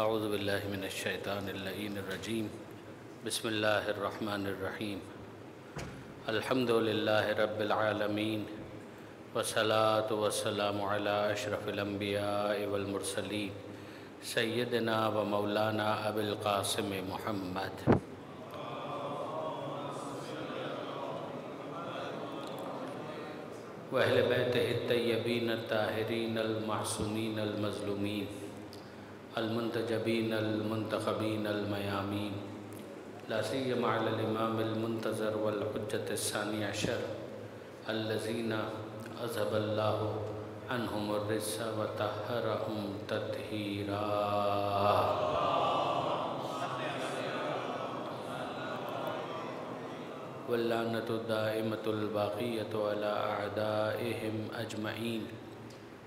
اعوذ باللہ من الشیطان اللعین الرجیم بسم اللہ الرحمن الرحیم الحمد للہ رب العالمین والصلاة والسلام علی اشرف الانبیاء والمرسلین سیدنا و مولانا ابی القاسم محمد وأہل بیتہ الطیبین الطاہرین المعصومین المظلومین المنتجبین المنتخبین المیامین لا سیما علی الامام المنتظر والحجة الثانی عشر الذین اذهب اللہ عنہم الرجس وطہرہم تطہیرا واللعنۃ الدائمۃ الباقیۃ علی اعدائہم اجمعین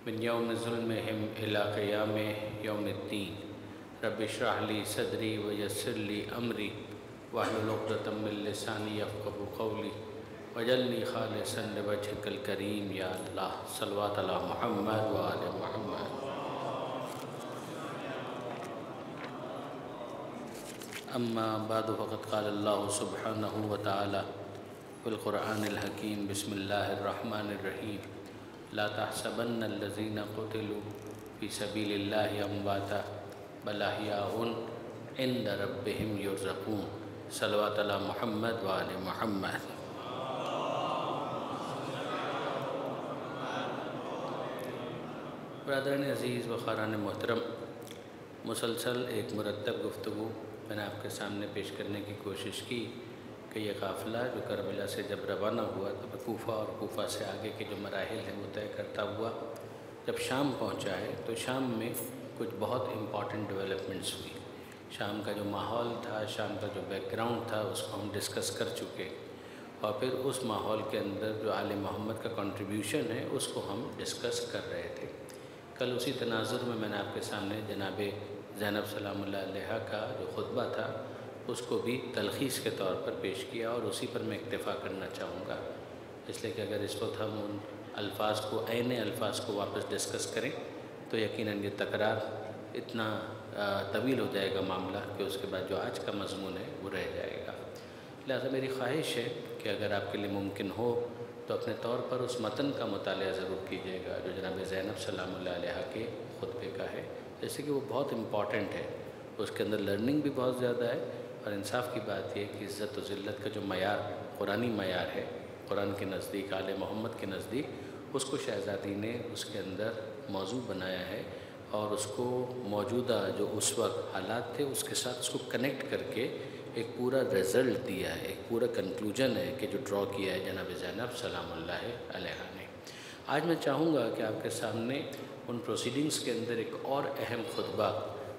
من یوم ظلمہم الی قیام یوم الدین رب اشرح لی صدری ویسر لی امری واحلل عقدۃ من لسانی یفقہوا قولی واجعلنی خالصا لوجہک الکریم یا اللہ صلوات علی محمد وآل محمد۔ اما بعد فقد قال اللہ سبحانہ وتعالی فی القرآن الحکیم بسم اللہ الرحمن الرحیم لا تحسبن الذین قتلوا فی سبیل اللہ امواتا بل احیاء عند ربہم یرزقون صلوات علی محمد وآل محمد۔ برادران عزیز و خاران محترم، مسلسل ایک مرتب گفتگو میں نے آپ کے سامنے پیش کرنے کی کوشش کی کہ یہ قافلہ جو کربلا سے جب روانہ ہوا تب کوفہ اور کوفہ سے آگے کے جو مراحل ہیں وہ طے کرتا ہوا جب شام پہنچا ہے تو شام میں کچھ بہت امپورٹنٹ ڈیولپمنٹس ہوئی۔ شام کا جو ماحول تھا، شام کا جو بیک گراؤنڈ تھا، اس کو ہم ڈسکس کر چکے، اور پھر اس ماحول کے اندر جو آل محمد کا کنٹریبیوشن ہے اس کو ہم ڈسکس کر رہے تھے۔ کل اسی تناظر میں نے آپ کے سامنے جناب زینب سلام اللہ علیہا کا جو خطبہ تھا اس کو بھی تلخیص کے طور پر پیش کیا، اور اسی پر میں اکتفا کرنا چاہوں گا، اس لیے کہ اگر اس وقت ہم ان الفاظ کو عین الفاظ کو واپس ڈسکس کریں تو یقیناً یہ تکرار اتنا طویل ہو جائے گا معاملہ کہ اس کے بعد جو آج کا مضمون ہے وہ رہ جائے گا۔ لہذا میری خواہش ہے کہ اگر آپ کے لیے ممکن ہو تو اپنے طور پر اس متن کا مطالعہ ضرور کیجیے گا جو جناب زینب سلام اللہ علیہا کے خطبے کا ہے، جیسے کہ وہ بہت امپورٹنٹ ہے، اس کے اندر لرننگ بھی بہت زیادہ ہے، اور انصاف کی بات یہ کہ عزت و ذلت کا جو معیار قرآنی معیار ہے قرآن کے نزدیک، آل محمد کے نزدیک، اس کو شہزادی نے اس کے اندر موضوع بنایا ہے، اور اس کو موجودہ جو اس وقت حالات تھے اس کے ساتھ اس کو کنیکٹ کر کے ایک پورا رزلٹ دیا ہے، ایک پورا کنکلوژن ہے کہ جو ڈرا کیا ہے جناب زینب سلام اللہ علیہا نے۔ آج میں چاہوں گا کہ آپ کے سامنے ان پروسیڈنگز کے اندر ایک اور اہم خطبہ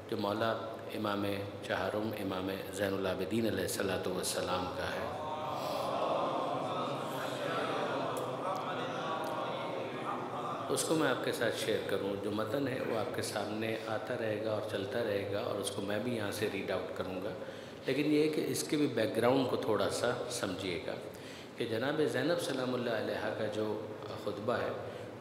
جو مولا امام چہارم امام زین العابدین علیہ السلام کا ہے، اس کو میں آپ کے ساتھ شیئر کروں۔ جو متن ہے وہ آپ کے سامنے آتا رہے گا اور چلتا رہے گا، اور اس کو میں بھی یہاں سے ریڈ آؤٹ کروں گا، لیکن یہ ہے کہ اس کے بھی بیک گراؤنڈ کو تھوڑا سا سمجھیے گا کہ جناب زینب سلام اللہ علیہا کا جو خطبہ ہے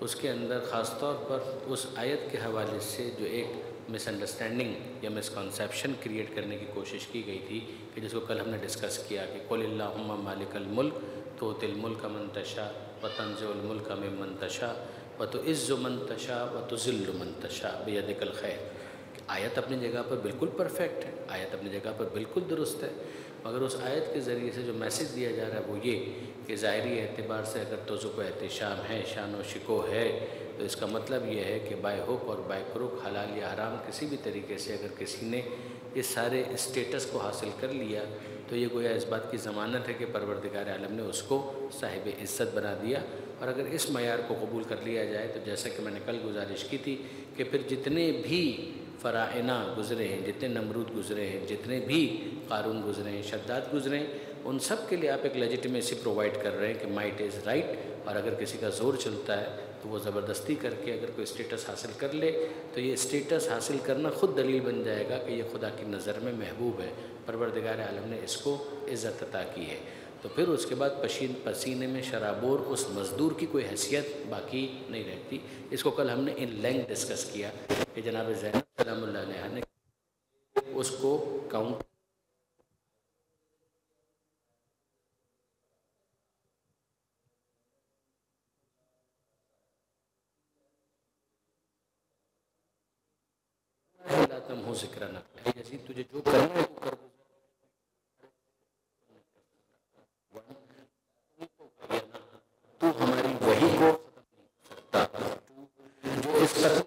اس کے اندر خاص طور پر اس آیت کے حوالے سے جو ایک مس انڈرسٹینڈنگ یا مس کنسیپشن کریٹ کرنے کی کوشش کی گئی تھی کہ جس کو کل ہم نے ڈسکس کیا کہ قل اللہم مالک الملک تؤتی الملک من تشاء وتنزع الملک ممن تشاء وتعز من تشاء وتذل من تشاء بیدک الخیر۔ آیت اپنی جگہ پر بالکل پرفیکٹ ہے، آیت اپنی جگہ پر بالکل درست ہے، مگر اس آیت کے ذریعے سے جو میسیج دیا جا رہا ہے وہ یہ کہ ظاہری اعتبار سے اگر توزق و احتشام ہے، شان و شکو ہے، تو اس کا مطلب یہ ہے کہ بائی ہک اور بائی کروک، حلال یا حرام، کسی بھی طریقے سے اگر کسی نے یہ سارے اسٹیٹس کو حاصل کر لیا تو یہ گویا اس بات کی ضمانت ہے کہ پروردگار عالم نے اس کو صاحب عزت بنا دیا، اور اگر اس معیار کو قبول کر لیا جائے تو جیسا کہ میں نے کل گزارش کی تھی کہ پھر جتنے بھی فرعونہ گزرے ہیں، جتنے نمرود گزرے ہیں، جتنے بھی قارون گزرے ہیں، شداد گزرے ہیں، ان سب کے لیے آپ ایک لیجیٹیمیسی پرووائڈ کر رہے ہیں کہ مائٹ از رائٹ، اور اگر کسی کا زور چلتا ہے تو وہ زبردستی کر کے اگر کوئی اسٹیٹس حاصل کر لے تو یہ اسٹیٹس حاصل کرنا خود دلیل بن جائے گا کہ یہ خدا کی نظر میں محبوب ہے، پروردگار عالم نے اس کو عزت عطا کی ہے۔ تو پھر اس کے بعد پسینے میں شرابور اس مزدور کی کوئی حیثیت باقی نہیں رہتی۔ اس کو کل ہم نے ان لینگ ڈسکس کیا کہ جناب زینب سلام اللہ علیہ نے اس کو کاؤنٹ تم ہو ذکر نہ یزید تجھے جو کرنا ہے وہ کر تو ہماری وحی کو جو اس طرح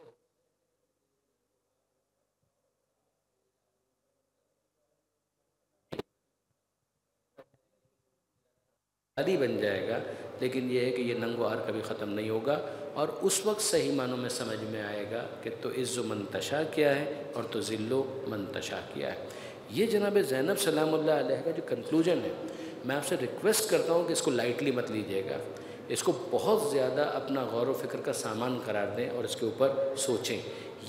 عادی بن جائے گا، لیکن یہ ہے کہ یہ ننگ و عار کبھی ختم نہیں ہوگا، اور اس وقت صحیح معنوں میں سمجھ میں آئے گا کہ تو عز و منتشا کیا ہے اور تو ذل و منتشا کیا ہے۔ یہ جناب زینب سلام اللہ علیہ کا جو کنکلوژن ہے، میں آپ سے ریکویسٹ کرتا ہوں کہ اس کو لائٹلی مت لیجیے گا، اس کو بہت زیادہ اپنا غور و فکر کا سامان قرار دیں اور اس کے اوپر سوچیں۔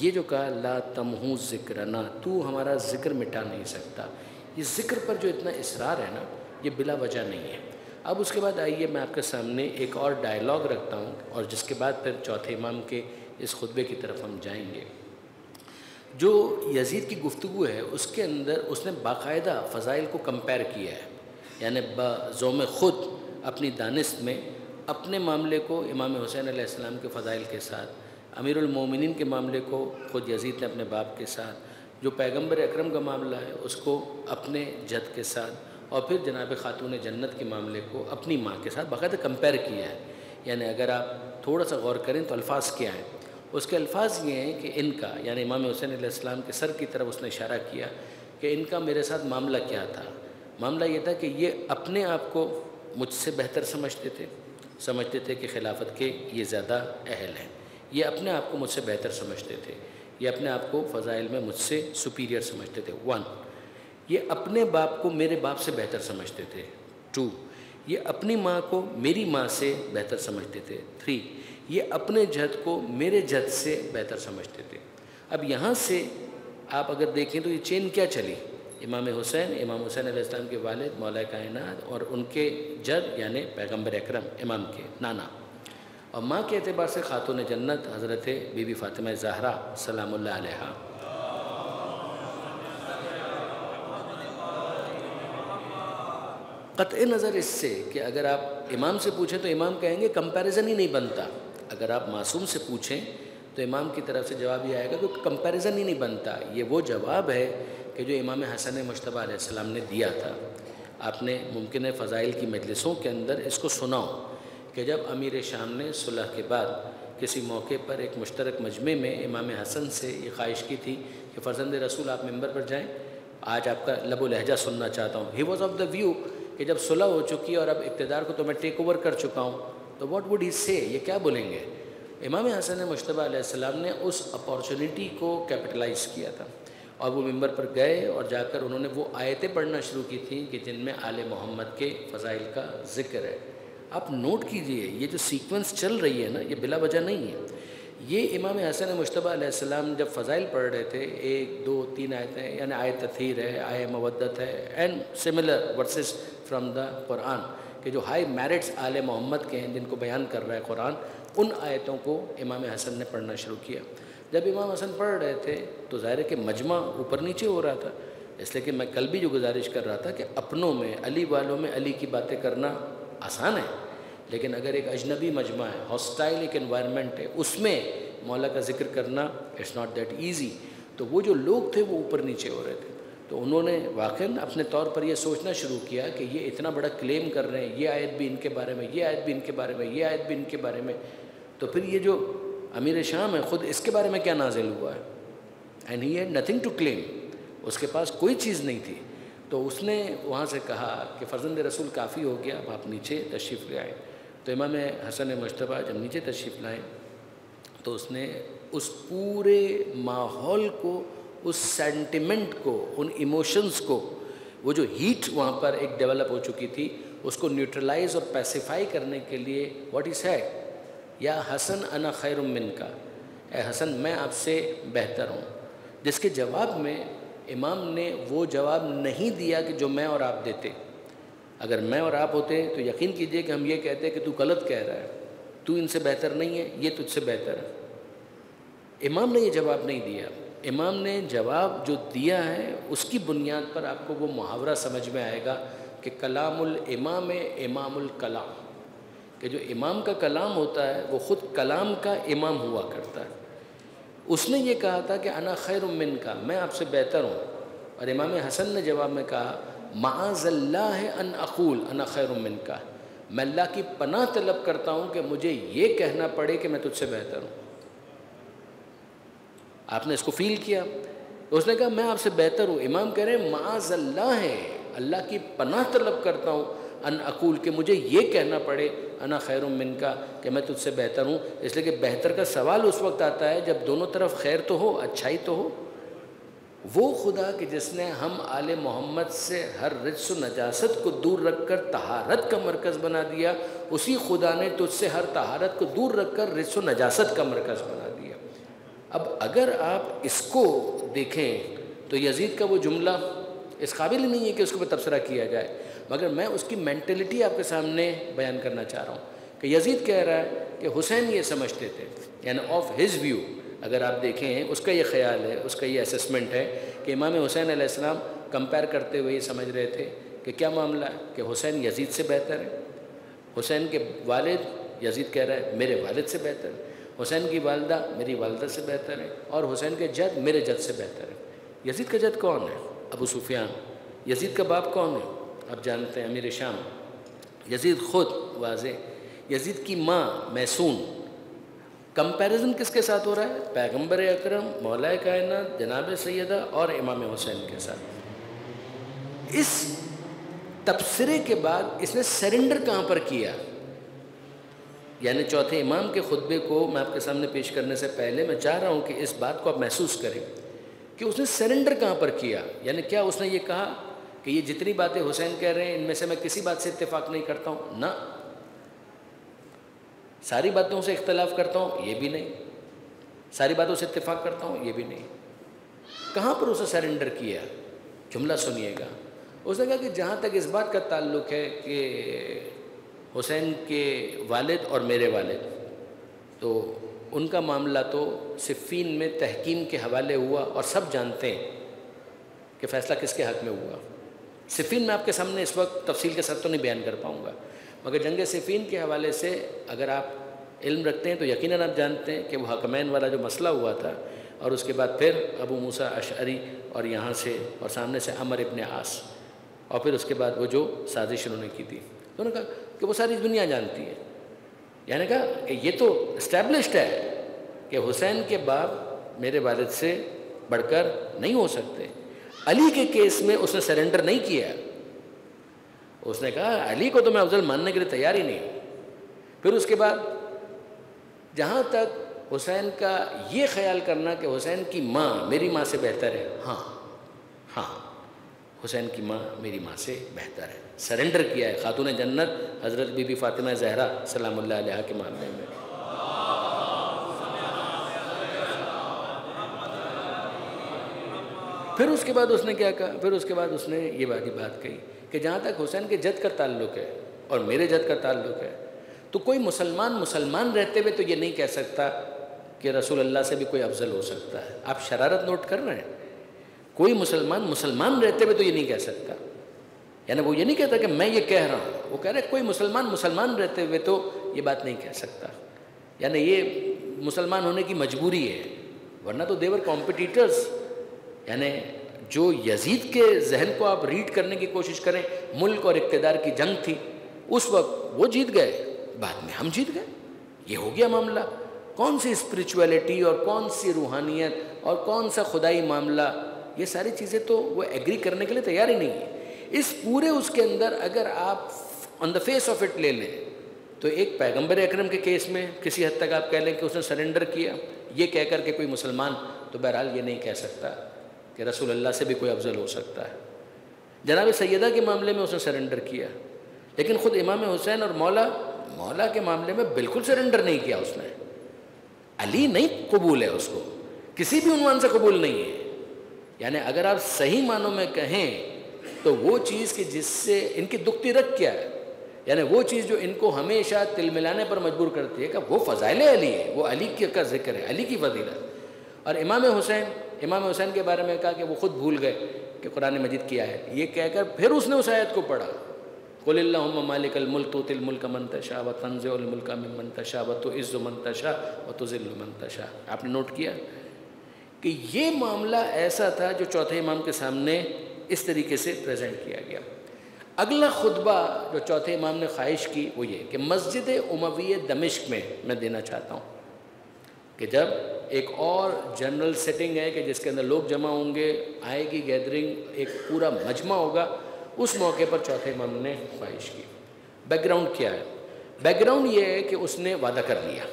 یہ جو کہا لا تمحو ذکرنا، تو ہمارا ذکر مٹا نہیں سکتا، یہ ذکر پر جو اتنا اصرار ہے نا، یہ بلا وجہ نہیں ہے۔ اب اس کے بعد آئیے میں آپ کے سامنے ایک اور ڈائلاگ رکھتا ہوں، اور جس کے بعد پھر چوتھے امام کے اس خطبے کی طرف ہم جائیں گے۔ جو یزید کی گفتگو ہے اس کے اندر اس نے باقاعدہ فضائل کو کمپیر کیا ہے، یعنی بذوم خود اپنی دانست میں اپنے معاملے کو امام حسین علیہ السلام کے فضائل کے ساتھ، امیر المومنین کے معاملے کو خود یزید نے اپنے باپ کے ساتھ، جو پیغمبر اکرم کا معاملہ ہے اس کو اپنے جد کے ساتھ، اور پھر جناب خاتون جنت کے معاملے کو اپنی ماں کے ساتھ باقاعدہ کمپیر کیا ہے۔ یعنی اگر آپ تھوڑا سا غور کریں تو الفاظ کیا ہیں، اس کے الفاظ یہ ہیں کہ ان کا، یعنی امام حسین علیہ السلام کے سر کی طرف اس نے اشارہ کیا کہ ان کا میرے ساتھ معاملہ کیا تھا۔ معاملہ یہ تھا کہ یہ اپنے آپ کو مجھ سے بہتر سمجھتے تھے کہ خلافت کے یہ زیادہ اہل ہیں، یہ اپنے آپ کو مجھ سے بہتر سمجھتے تھے، یہ اپنے آپ کو فضائل میں مجھ سے سپیریئر سمجھتے تھے۔ 1، یہ اپنے باپ کو میرے باپ سے بہتر سمجھتے تھے۔ 2، یہ اپنی ماں کو میری ماں سے بہتر سمجھتے تھے۔ 3، یہ اپنے جد کو میرے جد سے بہتر سمجھتے تھے۔ اب یہاں سے آپ اگر دیکھیں تو یہ چین کیا چلی، امام حسین علیہ السلام کے والد مولا کائنات، اور ان کے جد یعنی پیغمبر اکرم امام کے نانا، اور ماں کے اعتبار سے خاتون جنت حضرت بی بی فاطمہ زہرا سلام اللہ علیہا۔ قطع نظر اس سے کہ اگر آپ امام سے پوچھیں تو امام کہیں گے کمپیریزن ہی نہیں بنتا، اگر آپ معصوم سے پوچھیں تو امام کی طرف سے جواب یہ آئے گا کہ کمپیریزن ہی نہیں بنتا۔ یہ وہ جواب ہے کہ جو امام حسن مجتبیٰ علیہ السلام نے دیا تھا۔ آپ نے ممکن ہے فضائل کی مجلسوں کے اندر اس کو سنا ہو کہ جب امیر شام نے صلح کے بعد کسی موقع پر ایک مشترک مجمع میں امام حسن سے یہ خواہش کی تھی کہ فرزند رسول آپ ممبر پر جائیں، آج آپ کا لب و لہجہ سننا چاہتا ہوں۔ He was of the view کہ جب صلح ہو چکی اور اب اقتدار کو تو میں ٹیک اوور کر چکا ہوں، تو واٹ وڈ ہی سے، یہ کیا بولیں گے؟ امام حسن مجتبیٰ علیہ السلام نے اس اپارچونٹی کو کیپٹلائز کیا تھا، اور وہ ممبر پر گئے اور جا کر انہوں نے وہ آیتیں پڑھنا شروع کی تھیں کہ جن میں آل محمد کے فضائل کا ذکر ہے۔ آپ نوٹ کیجئے یہ جو سیکوینس چل رہی ہے نا، یہ بلا وجہ نہیں ہے۔ یہ امام حسن مجتبیٰ علیہ السلام جب فضائل پڑھ رہے تھے، 1 2 3 آیتیں، یعنی آیت تطہیر ہے، آیت مودت ہے، and similar verses from the Quran, کہ جو ہائی میرٹس آل محمد کے ہیں جن کو بیان کر رہا ہے قرآن، ان آیتوں کو امام حسن نے پڑھنا شروع کیا۔ جب امام حسن پڑھ رہے تھے تو ظاہر ہے کہ مجمع اوپر نیچے ہو رہا تھا، اس لیے کہ میں کل بھی جو گزارش کر رہا تھا کہ اپنوں میں، علی والوں میں علی کی باتیں کرنا آسان ہے، لیکن اگر ایک اجنبی مجمع ہے، ہاسٹائل ایک انوائرمنٹ ہے، اس میں مولا کا ذکر کرنا اٹس ناٹ دیٹ ایزی۔ تو وہ جو لوگ تھے وہ اوپر نیچے ہو رہے تھے، تو انہوں نے واقعاً اپنے طور پر یہ سوچنا شروع کیا کہ یہ اتنا بڑا کلیم کر رہے ہیں، یہ آیت بھی ان کے بارے میں، یہ آیت بھی ان کے بارے میں، یہ آیت بھی ان کے بارے میں، تو پھر یہ جو امیر شام ہے خود اس کے بارے میں کیا نازل ہوا ہے؟ And he had nothing to claim, اس کے پاس کوئی چیز نہیں تھی۔ تو اس نے وہاں سے کہا کہ فرزند رسول کافی ہو گیا، اب آپ نیچے تشریف لے آئیں۔ تو امام حسن مجتبیٰ جب نیچے تشریف لائیں تو اس نے اس پورے ماحول کو، اس سینٹیمنٹ کو، ان ایموشنز کو، وہ جو ہیٹ وہاں پر ایک ڈیولپ ہو چکی تھی، اس کو نیوٹرلائز اور پیسیفائی کرنے کے لیے واٹ ہی سیڈ، یا حسن انا خیر منکا، اے حسن میں آپ سے بہتر ہوں، جس کے جواب میں امام نے وہ جواب نہیں دیا کہ جو میں اور آپ دیتے۔ اگر میں اور آپ ہوتے تو یقین کیجئے کہ ہم یہ کہتے کہ تو غلط کہہ رہا ہے، تو ان سے بہتر نہیں ہے، یہ تجھ سے بہتر ہے۔ امام نے یہ جواب نہیں دیا، امام نے جواب جو دیا ہے اس کی بنیاد پر آپ کو وہ محاورہ سمجھ میں آئے گا کہ کلام الامام امام الکلام، کہ جو امام کا کلام ہوتا ہے وہ خود کلام کا امام ہوا کرتا ہے۔ اس نے یہ کہا تھا کہ انا خیر منک، میں آپ سے بہتر ہوں، اور امام حسن نے جواب میں کہا معاذ اللہ ان اقول انا خیر منک، میں اللہ کی پناہ طلب کرتا ہوں کہ مجھے یہ کہنا پڑے کہ میں تجھ سے بہتر ہوں۔ آپ نے اس کو فیل کیا، اس نے کہا میں آپ سے بہتر ہوں، امام کہہ رہے ہیں معاذ اللہ ہے، اللہ کی پناہ طلب کرتا ہوں ان اقول کہ مجھے یہ کہنا پڑے انا خیر منک کہ میں تجھ سے بہتر ہوں، اس لیے کہ بہتر کا سوال اس وقت آتا ہے جب دونوں طرف خیر تو ہو، اچھائی تو ہو۔ وہ خدا کہ جس نے ہم آل محمد سے ہر رجس و نجاست کو دور رکھ کر طہارت کا مرکز بنا دیا، اسی خدا نے تجھ سے ہر طہارت کو دور رکھ کر رجس و نجاست کا مرکز بنا دیا۔ اب اگر آپ اس کو دیکھیں تو یزید کا وہ جملہ اس قابل ہی نہیں ہے کہ اس کے اوپر تبصرہ کیا جائے، مگر میں اس کی مینٹلٹی آپ کے سامنے بیان کرنا چاہ رہا ہوں کہ یزید کہہ رہا ہے کہ حسین یہ سمجھتے تھے، یعنی آف ہز ویو اگر آپ دیکھیں اس کا یہ خیال ہے، اس کا یہ اسسمنٹ ہے کہ امام حسین علیہ السلام کمپیئر کرتے ہوئے یہ سمجھ رہے تھے کہ کیا معاملہ ہے کہ حسین یزید سے بہتر ہے، حسین کے والد یزید کہہ رہا ہے میرے والد سے بہتر ہے، حسین کی والدہ میری والدہ سے بہتر ہے، اور حسین کے جد میرے جد سے بہتر ہے۔ یزید کا جد کون ہے؟ ابو سفیان۔ یزید کا باپ کون ہے؟ آپ جانتے ہیں امیر شام۔ یزید خود واضح، یزید کی ماں میسون۔ کمپیریزن کس کے ساتھ ہو رہا ہے؟ پیغمبر اکرم، مولا کائنات، جناب سیدہ اور امام حسین کے ساتھ۔ اس تبصرے کے بعد اس نے سرنڈر کہاں پر کیا؟ یعنی چوتھے امام کے خطبے کو میں آپ کے سامنے پیش کرنے سے پہلے میں چاہ رہا ہوں کہ اس بات کو آپ محسوس کریں کہ اس نے سرنڈر کہاں پر کیا۔ یعنی کیا اس نے یہ کہا کہ یہ جتنی باتیں حسین کہہ رہے ہیں ان میں سے میں کسی بات سے اتفاق نہیں کرتا ہوں؟ نہ، ساری باتوں سے اختلاف کرتا ہوں یہ بھی نہیں، ساری باتوں سے اتفاق کرتا ہوں یہ بھی نہیں۔ کہاں پر اسے سرنڈر کیا؟ جملہ سنیے گا۔ اس نے کہا کہ جہاں تک اس بات کا تعلق ہے کہ حسین کے والد اور میرے والد، تو ان کا معاملہ تو صفین میں تحکیم کے حوالے ہوا، اور سب جانتے ہیں کہ فیصلہ کس کے حق میں ہوا۔ صفین میں آپ کے سامنے اس وقت تفصیل کے ساتھ تو نہیں بیان کر پاؤں گا، مگر جنگ صفین کے حوالے سے اگر آپ علم رکھتے ہیں تو یقیناً آپ جانتے ہیں کہ وہ حکمین والا جو مسئلہ ہوا تھا، اور اس کے بعد پھر ابو موسیٰ اشعری اور یہاں سے اور سامنے سے عمر ابن عاص، اور پھر اس کے بعد وہ جو سازش انہوں نے کی تھی، تو انہوں نے کہا کہ وہ ساری دنیا جانتی ہے۔ یعنی کہا کہ یہ تو اسٹیبلشڈ ہے کہ حسین کے باپ میرے والد سے بڑھ کر نہیں ہو سکتے۔ علی کے کیس میں اس نے سرنڈر نہیں کیا، اس نے کہا علی کو تو میں افضل ماننے کے لیے تیار ہی نہیں ہوں۔ پھر اس کے بعد جہاں تک حسین کا یہ خیال کرنا کہ حسین کی ماں میری ماں سے بہتر ہے، ہاں حسین کی ماں میری ماں سے بہتر ہے، سرنڈر کیا ہے خاتون جنت حضرت بی بی فاطمہ زہرا سلام اللہ علیہا کے معاملے میں۔ پھر اس کے بعد اس نے کیا کہا؟ پھر اس کے بعد اس نے یہ بات کہی کہ جہاں تک حسین کے جد کا تعلق ہے اور میرے جد کا تعلق ہے، تو کوئی مسلمان رہتے ہوئے تو یہ نہیں کہہ سکتا کہ رسول اللہ سے بھی کوئی افضل ہو سکتا ہے۔ آپ شرارت نوٹ کر رہے ہیں؟ کوئی مسلمان رہتے ہوئے تو یہ نہیں کہہ سکتا، یعنی وہ یہ نہیں کہتا کہ میں یہ کہہ رہا ہوں، وہ کہہ رہا ہے کوئی مسلمان رہتے ہوئے تو یہ بات نہیں کہہ سکتا، یعنی یہ مسلمان ہونے کی مجبوری ہے، ورنہ تو دیور کمپٹیٹرز۔ یعنی جو یزید کے ذہن کو آپ ریڈ کرنے کی کوشش کریں، ملک اور اقتدار کی جنگ تھی اس وقت، وہ جیت گئے، بعد میں ہم جیت گئے، یہ ہو گیا معاملہ۔ کون سی اسپریچویلٹی اور کون سی روحانیت اور کون سا خدائی معاملہ، یہ ساری چیزیں تو وہ ایگری کرنے کے لیے تیار ہی نہیں ہے۔ اس پورے اس کے اندر اگر آپ آن دا فیس آف اٹ لے لیں تو ایک پیغمبر اکرم کے کیس میں کسی حد تک آپ کہہ لیں کہ اس نے سرنڈر کیا، یہ کہہ کر کہ کوئی مسلمان تو بہرحال یہ نہیں کہہ سکتا کہ رسول اللہ سے بھی کوئی افضل ہو سکتا ہے۔ جناب سیدہ کے معاملے میں اس نے سرنڈر کیا، لیکن خود امام حسین اور مولا کے معاملے میں بالکل سرنڈر نہیں کیا اس نے۔ علی نہیں قبول ہے، اس کو کسی بھی عنوان سے قبول نہیں ہے۔ یعنی اگر آپ صحیح معنوں میں کہیں تو وہ چیز کہ جس سے ان کی دکھتی رکھ کیا ہے، یعنی وہ چیز جو ان کو ہمیشہ تل ملانے پر مجبور کرتی ہے کہ وہ فضائل علی ہے، وہ علی کا ذکر ہے، علی کی فضیلت۔ اور امام حسین امام حسین کے بارے میں کہا کہ وہ خود بھول گئے کہ قرآن مجید کی آیت، یہ کہہ کر پھر اس نے اس آیت کو پڑھا، قل اللہم مالک الملک تؤتی الملک من تشاء وتنزع الملک ممن تشاء وتعز من تشاء وتذل من تشاء۔ آپ نے نوٹ کیا کہ یہ معاملہ ایسا تھا جو چوتھے امام کے سامنے اس طریقے سے پریزنٹ کیا گیا۔ اگلا خطبہ جو چوتھے امام نے خواہش کی وہ یہ کہ مسجد امویہ دمشق میں دینا چاہتا ہوں کہ جب ایک اور جنرل سیٹنگ ہے کہ جس کے اندر لوگ جمع ہوں گے، آئے گی گیدرنگ، ایک پورا مجمع ہوگا، اس موقع پر چوتھے امام نے خواہش کی۔ بیک گراؤنڈ کیا ہے؟ بیک گراؤنڈ یہ ہے کہ اس نے وعدہ کر لیا،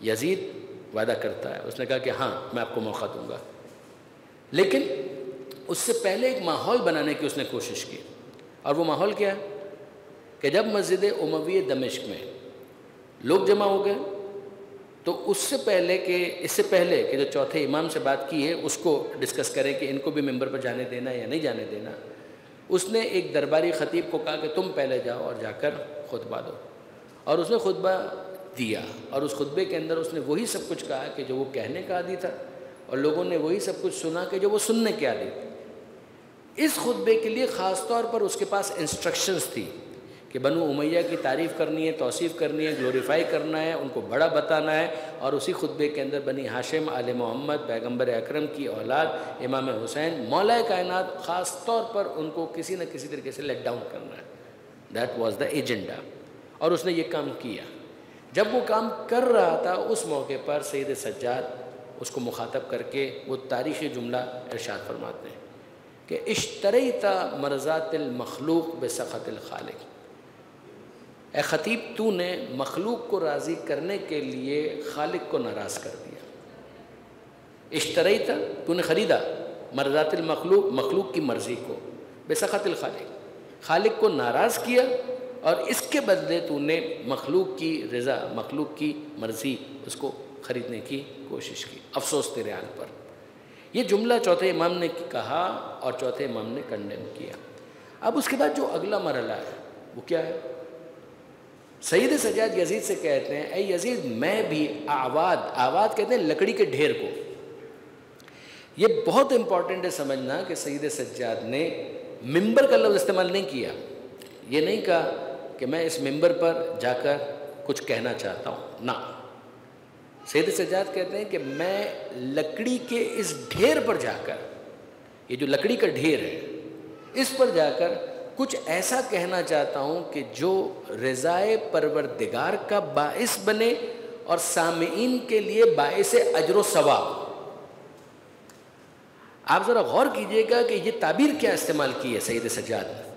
یزید وعدہ کرتا ہے، اس نے کہا کہ ہاں میں آپ کو موقع دوں گا، لیکن اس سے پہلے ایک ماحول بنانے کی اس نے کوشش کی، اور وہ ماحول کیا ہے کہ جب مسجد امویہ دمشق میں لوگ جمع ہو گئے تو اس سے پہلے کہ جو چوتھے امام سے بات کی ہے اس کو ڈسکس کریں کہ ان کو بھی ممبر پر جانے دینا یا نہیں جانے دینا، اس نے ایک درباری خطیب کو کہا کہ تم پہلے جاؤ اور جا کر خطبہ دو، اور اس نے خطبہ دیا، اور اس خطبے کے اندر اس نے وہی سب کچھ کہا کہ جو وہ کہنے کا عادی تھا، اور لوگوں نے وہی سب کچھ سنا کہ جو وہ سننے کے عادی تھے۔ اس خطبے کے لیے خاص طور پر اس کے پاس انسٹرکشنز تھی کہ بنو امیہ کی تعریف کرنی ہے، توصیف کرنی ہے، گلوریفائی کرنا ہے، ان کو بڑا بتانا ہے، اور اسی خطبے کے اندر بنی ہاشم، آل محمد، پیغمبر اکرم کی اولاد امام حسین، مولا کائنات، خاص طور پر ان کو کسی نہ کسی طریقے سے لیٹ ڈاؤن کرنا ہے۔ دیٹ واز دا ایجنڈا، اور اس نے یہ کام کیا۔ جب وہ کام کر رہا تھا اس موقع پر سید سجاد اس کو مخاطب کر کے وہ تاریخی جملہ ارشاد فرماتے ہیں کہ اشتریت مرضات المخلوق بسخط الخالق، اے خطیب تو نے مخلوق کو راضی کرنے کے لیے خالق کو ناراض کر دیا۔ اشتریت، تو نے خریدا، مرضات المخلوق، مخلوق کی مرضی کو، بسخط الخالق، خالق کو ناراض کیا، اور اس کے بدلے تو نے مخلوق کی رضا، مخلوق کی مرضی، اس کو خریدنے کی کوشش کی۔ افسوس تیرے حال پر۔ یہ جملہ چوتھے امام نے کہا اور چوتھے امام نے کنڈیم کیا۔ اب اس کے بعد جو اگلا مرحلہ ہے وہ کیا ہے؟ سید سجاد یزید سے کہتے ہیں اے یزید میں بھی آواد کہتے ہیں لکڑی کے ڈھیر کو۔ یہ بہت امپورٹنٹ ہے سمجھنا کہ سید سجاد نے ممبر کا لفظ استعمال نہیں کیا، یہ نہیں کہا کہ میں اس ممبر پر جا کر کچھ کہنا چاہتا ہوں، نہ، سید سجاد کہتے ہیں کہ میں لکڑی کے اس ڈھیر پر جا کر، یہ جو لکڑی کا ڈھیر ہے اس پر جا کر کچھ ایسا کہنا چاہتا ہوں کہ جو رضائے پروردگار کا باعث بنے اور سامعین کے لیے باعث اجر و ثواب۔ آپ ذرا غور کیجئے گا کہ یہ تعبیر کیا استعمال کی ہے سید سجاد نے۔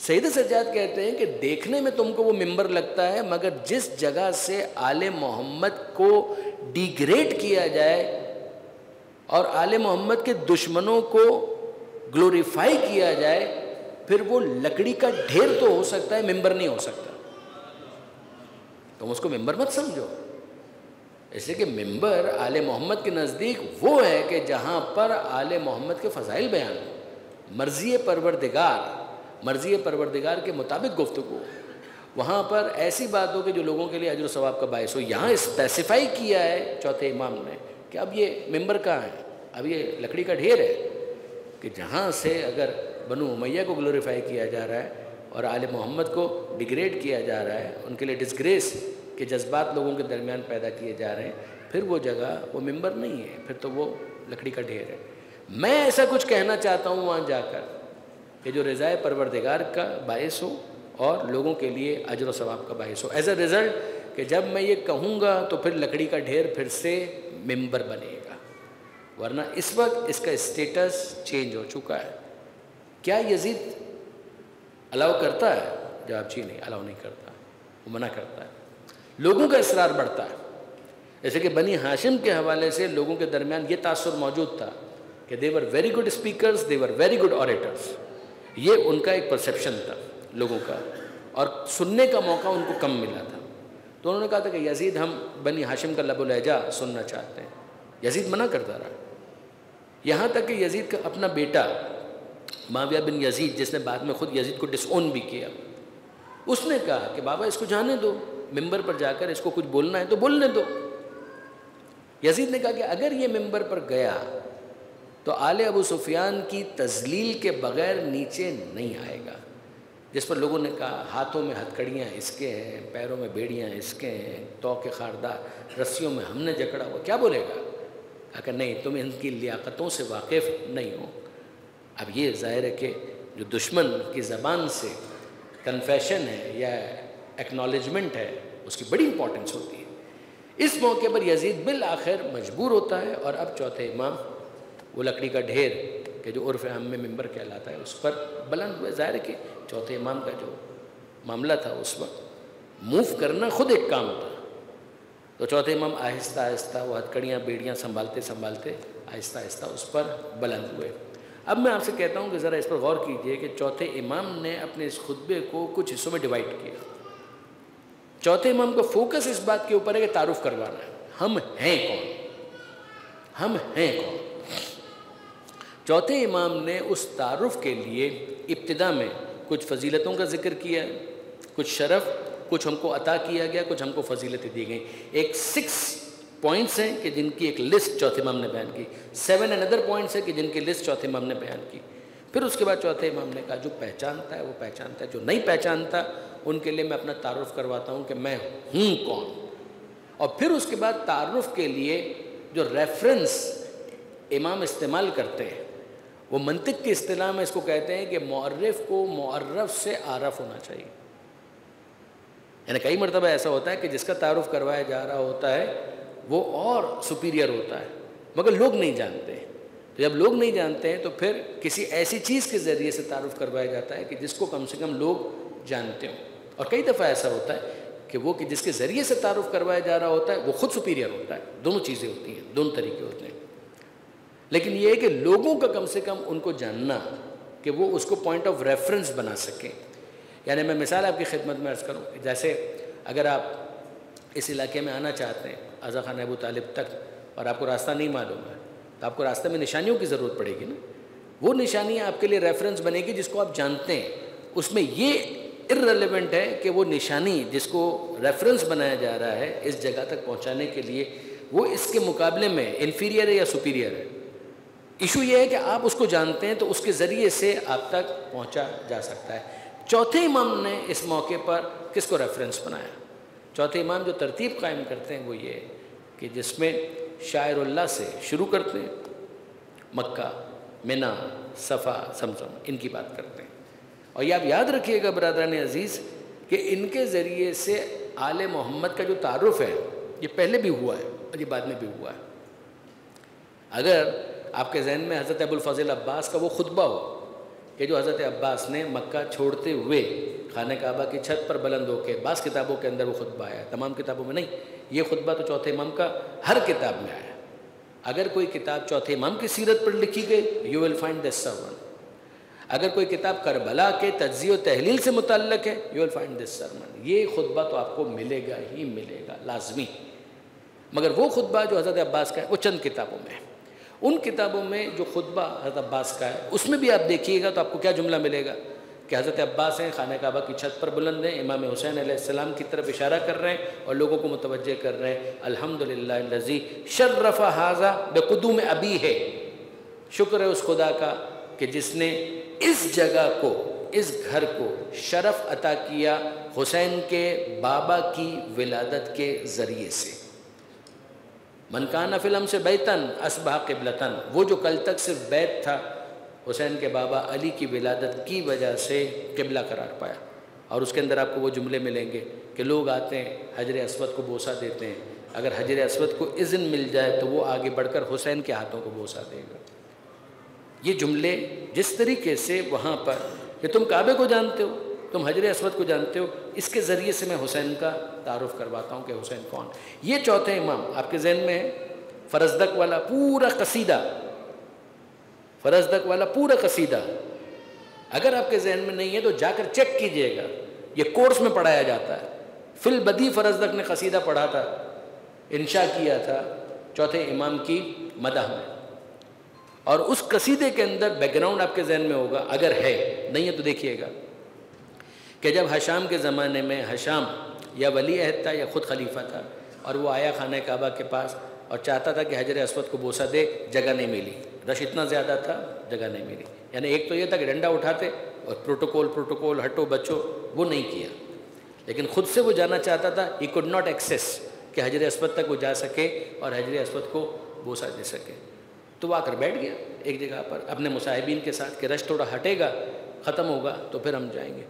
سید سجاد کہتے ہیں کہ دیکھنے میں تم کو وہ ممبر لگتا ہے، مگر جس جگہ سے آل محمد کو ڈیگریڈ کیا جائے اور آل محمد کے دشمنوں کو گلوریفائی کیا جائے، پھر وہ لکڑی کا ڈھیر تو ہو سکتا ہے، ممبر نہیں ہو سکتا۔ تم اس کو ممبر مت سمجھو، اس لیے کہ ممبر آل محمد کے نزدیک وہ ہے کہ جہاں پر آل محمد کے فضائل بیان ہو، مرضی پروردگار کے مطابق گفتگو، وہاں پر ایسی بات ہو کہ جو لوگوں کے لیے اجر و ثواب کا باعث ہو۔ یہاں اسپیسیفائی کیا ہے چوتھے امام نے کہ اب یہ ممبر کہاں ہے، اب یہ لکڑی کا ڈھیر ہے کہ جہاں سے اگر بنو امیہ کو گلوریفائی کیا جا رہا ہے اور آل محمد کو ڈیگریڈ کیا جا رہا ہے، ان کے لیے ڈسگریس کے جذبات لوگوں کے درمیان پیدا کیے جا رہے ہیں، پھر وہ جگہ وہ ممبر نہیں ہے، پھر تو وہ لکڑی کا ڈھیر ہے۔ میں ایسا کچھ کہنا چاہتا ہوں وہاں جا کر کہ جو رضائے پروردگار کا باعث ہو اور لوگوں کے لیے اجر و ثواب کا باعث ہو، ایز اے رزلٹ کہ جب میں یہ کہوں گا تو پھر لکڑی کا ڈھیر پھر سے ممبر بنے گا، ورنہ اس وقت اس کا اسٹیٹس چینج ہو چکا ہے۔ کیا یزید الاؤ کرتا ہے؟ جواب جی نہیں، الاؤ نہیں کرتا، وہ منع کرتا ہے۔ لوگوں کا اصرار بڑھتا ہے، جیسے کہ بنی ہاشم کے حوالے سے لوگوں کے درمیان یہ تاثر موجود تھا کہ they were very good speakers, they were very good orators، یہ ان کا ایک پرسیپشن تھا لوگوں کا، اور سننے کا موقع ان کو کم ملا تھا۔ تو انہوں نے کہا تھا کہ یزید ہم بنی ہاشم کا لب و لہجہ سننا چاہتے ہیں، یزید منع کرتا رہا، یہاں تک کہ یزید کا اپنا بیٹا معاویہ بن یزید، جس نے بعد میں خود یزید کو ڈس اون بھی کیا، اس نے کہا کہ بابا اس کو جانے دو، ممبر پر جا کر اس کو کچھ بولنا ہے تو بولنے دو۔ یزید نے کہا کہ اگر یہ ممبر پر گیا تو آل ابو سفیان کی تذلیل کے بغیر نیچے نہیں آئے گا. جس پر لوگوں نے کہا ہاتھوں میں ہتھکڑیاں اس کے ہیں، پیروں میں بیڑیاں اس کے ہیں، توق خاردار رسیوں میں ہم نے جکڑا ہوا، کیا بولے گا؟ کہا کہ نہیں، تم ان کی لیاقتوں سے واقف نہیں ہو. اب یہ ظاہر ہے کہ جو دشمن کی زبان سے کنفیشن ہے یا ایکنالجمنٹ ہے، اس کی بڑی امپورٹنس ہوتی ہے. اس موقع پر یزید بالآخر مجبور ہوتا ہے اور اب چوتھے امام وہ لکڑی کا ڈھیر کہ جو عرف عام میں ممبر کہلاتا ہے اس پر بلند ہوئے. ظاہر ہے کہ چوتھے امام کا جو معاملہ تھا اس وقت موو کرنا خود ایک کام تھا. تو چوتھے امام آہستہ آہستہ وہ ہتھکڑیاں بیڑیاں سنبھالتے سنبھالتے آہستہ آہستہ اس پر بلند ہوئے. اب میں آپ سے کہتا ہوں کہ ذرا اس پر غور کیجئے کہ چوتھے امام نے اپنے اس خطبے کو کچھ حصوں میں ڈیوائڈ کیا. چوتھے امام کا فوکس اس بات کے اوپر ہے کہ تعارف کروانا ہے، ہم ہیں کون، ہم ہیں کون. چوتھے امام نے اس تعارف کے لیے ابتدا میں کچھ فضیلتوں کا ذکر کیا، کچھ شرف، کچھ ہم کو عطا کیا گیا، کچھ ہم کو فضیلتیں دی گئیں. ایک 6 پوائنٹس ہیں کہ جن کی ایک لسٹ چوتھے امام نے بیان کی، 7 another پوائنٹس ہیں کہ جن کی لسٹ چوتھے امام نے بیان کی. پھر اس کے بعد چوتھے امام نے کہا جو پہچانتا ہے وہ پہچانتا ہے، جو نہیں پہچانتا ان کے لیے میں اپنا تعارف کرواتا ہوں کہ میں ہوں کون. اور پھر اس کے بعد تعارف کے لیے جو ریفرنس امام استعمال کرتے ہیں وہ منطق کی اصطلاح میں اس کو کہتے ہیں کہ معرف کو معرف سے عارف ہونا چاہیے. یعنی کئی مرتبہ ایسا ہوتا ہے کہ جس کا تعارف کروایا جا رہا ہوتا ہے وہ اور سپیریئر ہوتا ہے مگر لوگ نہیں جانتے. تو جب لوگ نہیں جانتے ہیں تو پھر کسی ایسی چیز کے ذریعے سے تعارف کروایا جاتا ہے کہ جس کو کم سے کم لوگ جانتے ہوں. اور کئی دفعہ ایسا ہوتا ہے کہ وہ کہ جس کے ذریعے سے تعارف کروایا جا رہا ہوتا ہے وہ خود سپیریئر ہوتا ہے. دونوں چیزیں ہوتی ہیں، دونوں طریقے ہوتے ہیں. لیکن یہ ہے کہ لوگوں کا کم سے کم ان کو جاننا کہ وہ اس کو پوائنٹ آف ریفرنس بنا سکیں. یعنی میں مثال آپ کی خدمت میں عرض کروں، جیسے اگر آپ اس علاقے میں آنا چاہتے ہیں عزا خان ابو طالب تک اور آپ کو راستہ نہیں معلوم ہے تو آپ کو راستہ میں نشانیوں کی ضرورت پڑے گی نا. وہ نشانیاں آپ کے لیے ریفرنس بنے گی جس کو آپ جانتے ہیں. اس میں یہ ارریلیونٹ ہے کہ وہ نشانی جس کو ریفرنس بنایا جا رہا ہے اس جگہ تک پہنچانے کے لیے وہ اس کے مقابلے میں انفیریئر ہے یا سپیریئر ہے. ایشو یہ ہے کہ آپ اس کو جانتے ہیں تو اس کے ذریعے سے آپ تک پہنچا جا سکتا ہے. چوتھے امام نے اس موقع پر کس کو ریفرنس بنایا؟ چوتھے امام جو ترتیب قائم کرتے ہیں وہ یہ ہے کہ جس میں شاعر اللہ سے شروع کرتے ہیں، مکہ، منا، صفا، زمزم، ان کی بات کرتے ہیں. اور یہ آپ یاد رکھیے گا برادران عزیز کہ ان کے ذریعے سے آل محمد کا جو تعارف ہے یہ پہلے بھی ہوا ہے اور یہ بعد میں بھی ہوا ہے. اگر آپ کے ذہن میں حضرت ابو الفضل عباس کا وہ خطبہ ہو کہ جو حضرت عباس نے مکہ چھوڑتے ہوئے خانہ کعبہ کی چھت پر بلند ہو کے، بعض کتابوں کے اندر وہ خطبہ آیا، تمام کتابوں میں نہیں. یہ خطبہ تو چوتھے امام کا ہر کتاب میں آیا. اگر کوئی کتاب چوتھے امام کی سیرت پر لکھی گئی you will find this sermon. اگر کوئی کتاب کربلا کے تجزیہ و تحلیل سے متعلق ہے you will find this sermon. یہ خطبہ تو آپ کو ملے گا ہی ملے گا لازمی. مگر وہ خطبہ جو حضرت عباس کا ہے وہ چند کتابوں میں ہے. ان کتابوں میں جو خطبہ حضرت عباس کا ہے اس میں بھی آپ دیکھیے گا تو آپ کو کیا جملہ ملے گا کہ حضرت عباس ہیں، خانہ کعبہ کی چھت پر بلند ہیں، امام حسین علیہ السلام کی طرف اشارہ کر رہے ہیں اور لوگوں کو متوجہ کر رہے ہیں الحمدللہ الذی شرف ھذا بقدوم ابی ہے. شکر ہے اس خدا کا کہ جس نے اس جگہ کو، اس گھر کو شرف عطا کیا حسین کے بابا کی ولادت کے ذریعے سے. من کان فی الامس بیتن اصبح قبلتن، وہ جو کل تک صرف بیت تھا حسین کے بابا علی کی ولادت کی وجہ سے قبلہ قرار پایا. اور اس کے اندر آپ کو وہ جملے ملیں گے کہ لوگ آتے ہیں حجر اسود کو بوسہ دیتے ہیں، اگر حجر اسود کو اذن مل جائے تو وہ آگے بڑھ کر حسین کے ہاتھوں کو بوسہ دے گا. یہ جملے جس طریقے سے وہاں پر کہ تم کعبے کو جانتے ہو، تم حجر اسود کو جانتے ہو، اس کے ذریعے سے میں حسین کا تعارف کرواتا ہوں کہ حسین کون. یہ چوتھے امام آپ کے ذہن میں ہے فرزدق والا پورا قصیدہ، فرزدق والا پورا قصیدہ اگر آپ کے ذہن میں نہیں ہے تو جا کر چیک کیجئے گا. یہ کورس میں پڑھایا جاتا ہے. فی البدی فرزدق نے قصیدہ پڑھا تھا، انشاء کیا تھا چوتھے امام کی مدح میں. اور اس قصیدے کے اندر بیک گراؤنڈ آپ کے ذہن میں ہوگا، اگر ہے نہیں ہے تو دیکھیے گا کہ جب ہشام کے زمانے میں ہشام یا ولی عہد تھا یا خود خلیفہ تھا اور وہ آیا خانہ کعبہ کے پاس اور چاہتا تھا کہ حجر اسود کو بوسہ دے، جگہ نہیں ملی، رش اتنا زیادہ تھا جگہ نہیں ملی. یعنی ایک تو یہ تھا کہ ڈنڈا اٹھاتے اور پروٹوکول ہٹو بچو، وہ نہیں کیا، لیکن خود سے وہ جانا چاہتا تھا. ہی کوڈ ناٹ ایکسیس کہ حجر اسود تک وہ جا سکے اور حجر اسود کو بوسہ دے سکے. تو وہ آ کر بیٹھ گیا ایک جگہ پر اپنے مصاحبین کے ساتھ کہ رش تھوڑا ہٹے گا، ختم ہوگا تو پھر ہم جائیں گے.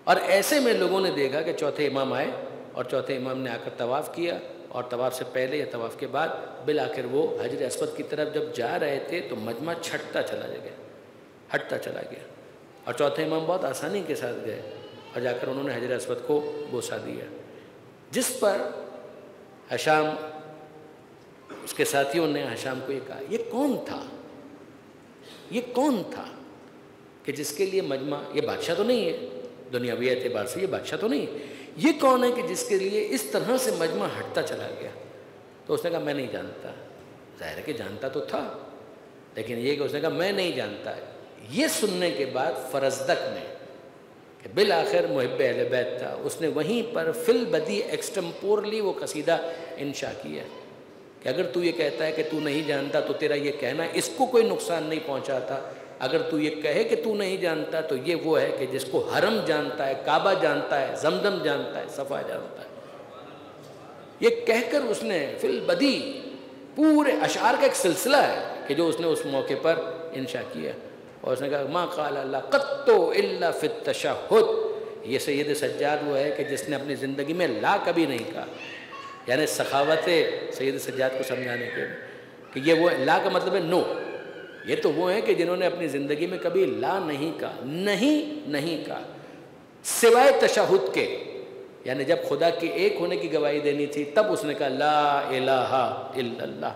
اور ایسے میں لوگوں نے دیکھا کہ چوتھے امام آئے اور چوتھے امام نے آ کر طواف کیا، اور طواف سے پہلے یا طواف کے بعد بالآخر وہ حجر اسود کی طرف جب جا رہے تھے تو مجمع چھٹتا چلا گیا، ہٹتا چلا گیا. اور چوتھے امام بہت آسانی کے ساتھ گئے اور جا کر انہوں نے حجر اسود کو بوسہ دیا، جس پر ہشام، اس کے ساتھیوں نے ہشام کو یہ کہا، یہ کون تھا، یہ کون تھا کہ جس کے لیے مجمع، یہ بادشاہ تو نہیں ہے دنیاوی اعتبار سے، یہ بادشاہ تو نہیں ہے، یہ کون ہے کہ جس کے لیے اس طرح سے مجمع ہٹتا چلا گیا؟ تو اس نے کہا میں نہیں جانتا. ظاہر ہے کہ جانتا تو تھا، لیکن یہ کہ اس نے کہا میں نہیں جانتا. یہ سننے کے بعد فرزدق نے، کہ بالآخر محب اہل بیت تھا، اس نے وہیں پر فی البدی ایکسٹمپورلی وہ قصیدہ انشاء کیا کہ اگر تو یہ کہتا ہے کہ تو نہیں جانتا تو تیرا یہ کہنا اس کو کوئی نقصان نہیں پہنچاتا. اگر تو یہ کہے کہ تو نہیں جانتا تو یہ وہ ہے کہ جس کو حرم جانتا ہے، کعبہ جانتا ہے، زمزم جانتا ہے، صفا جانتا ہے. یہ کہہ کر اس نے فی البدی پورے اشعار کا ایک سلسلہ ہے کہ جو اس نے اس موقع پر انشاء کیا، اور اس نے کہا ما قال اللہ قط الا فی التشہد. یہ سید سجاد وہ ہے کہ جس نے اپنی زندگی میں لا کبھی نہیں کہا، یعنی سخاوت سید سجاد کو سمجھانے کے کہ یہ وہ لا کا مطلب ہے نو. یہ تو وہ ہیں کہ جنہوں نے اپنی زندگی میں کبھی لا نہیں کہا، نہیں کہا سوائے تشہد کے. یعنی جب خدا کے ایک ہونے کی گواہی دینی تھی تب اس نے کہا لا الہ الا اللہ.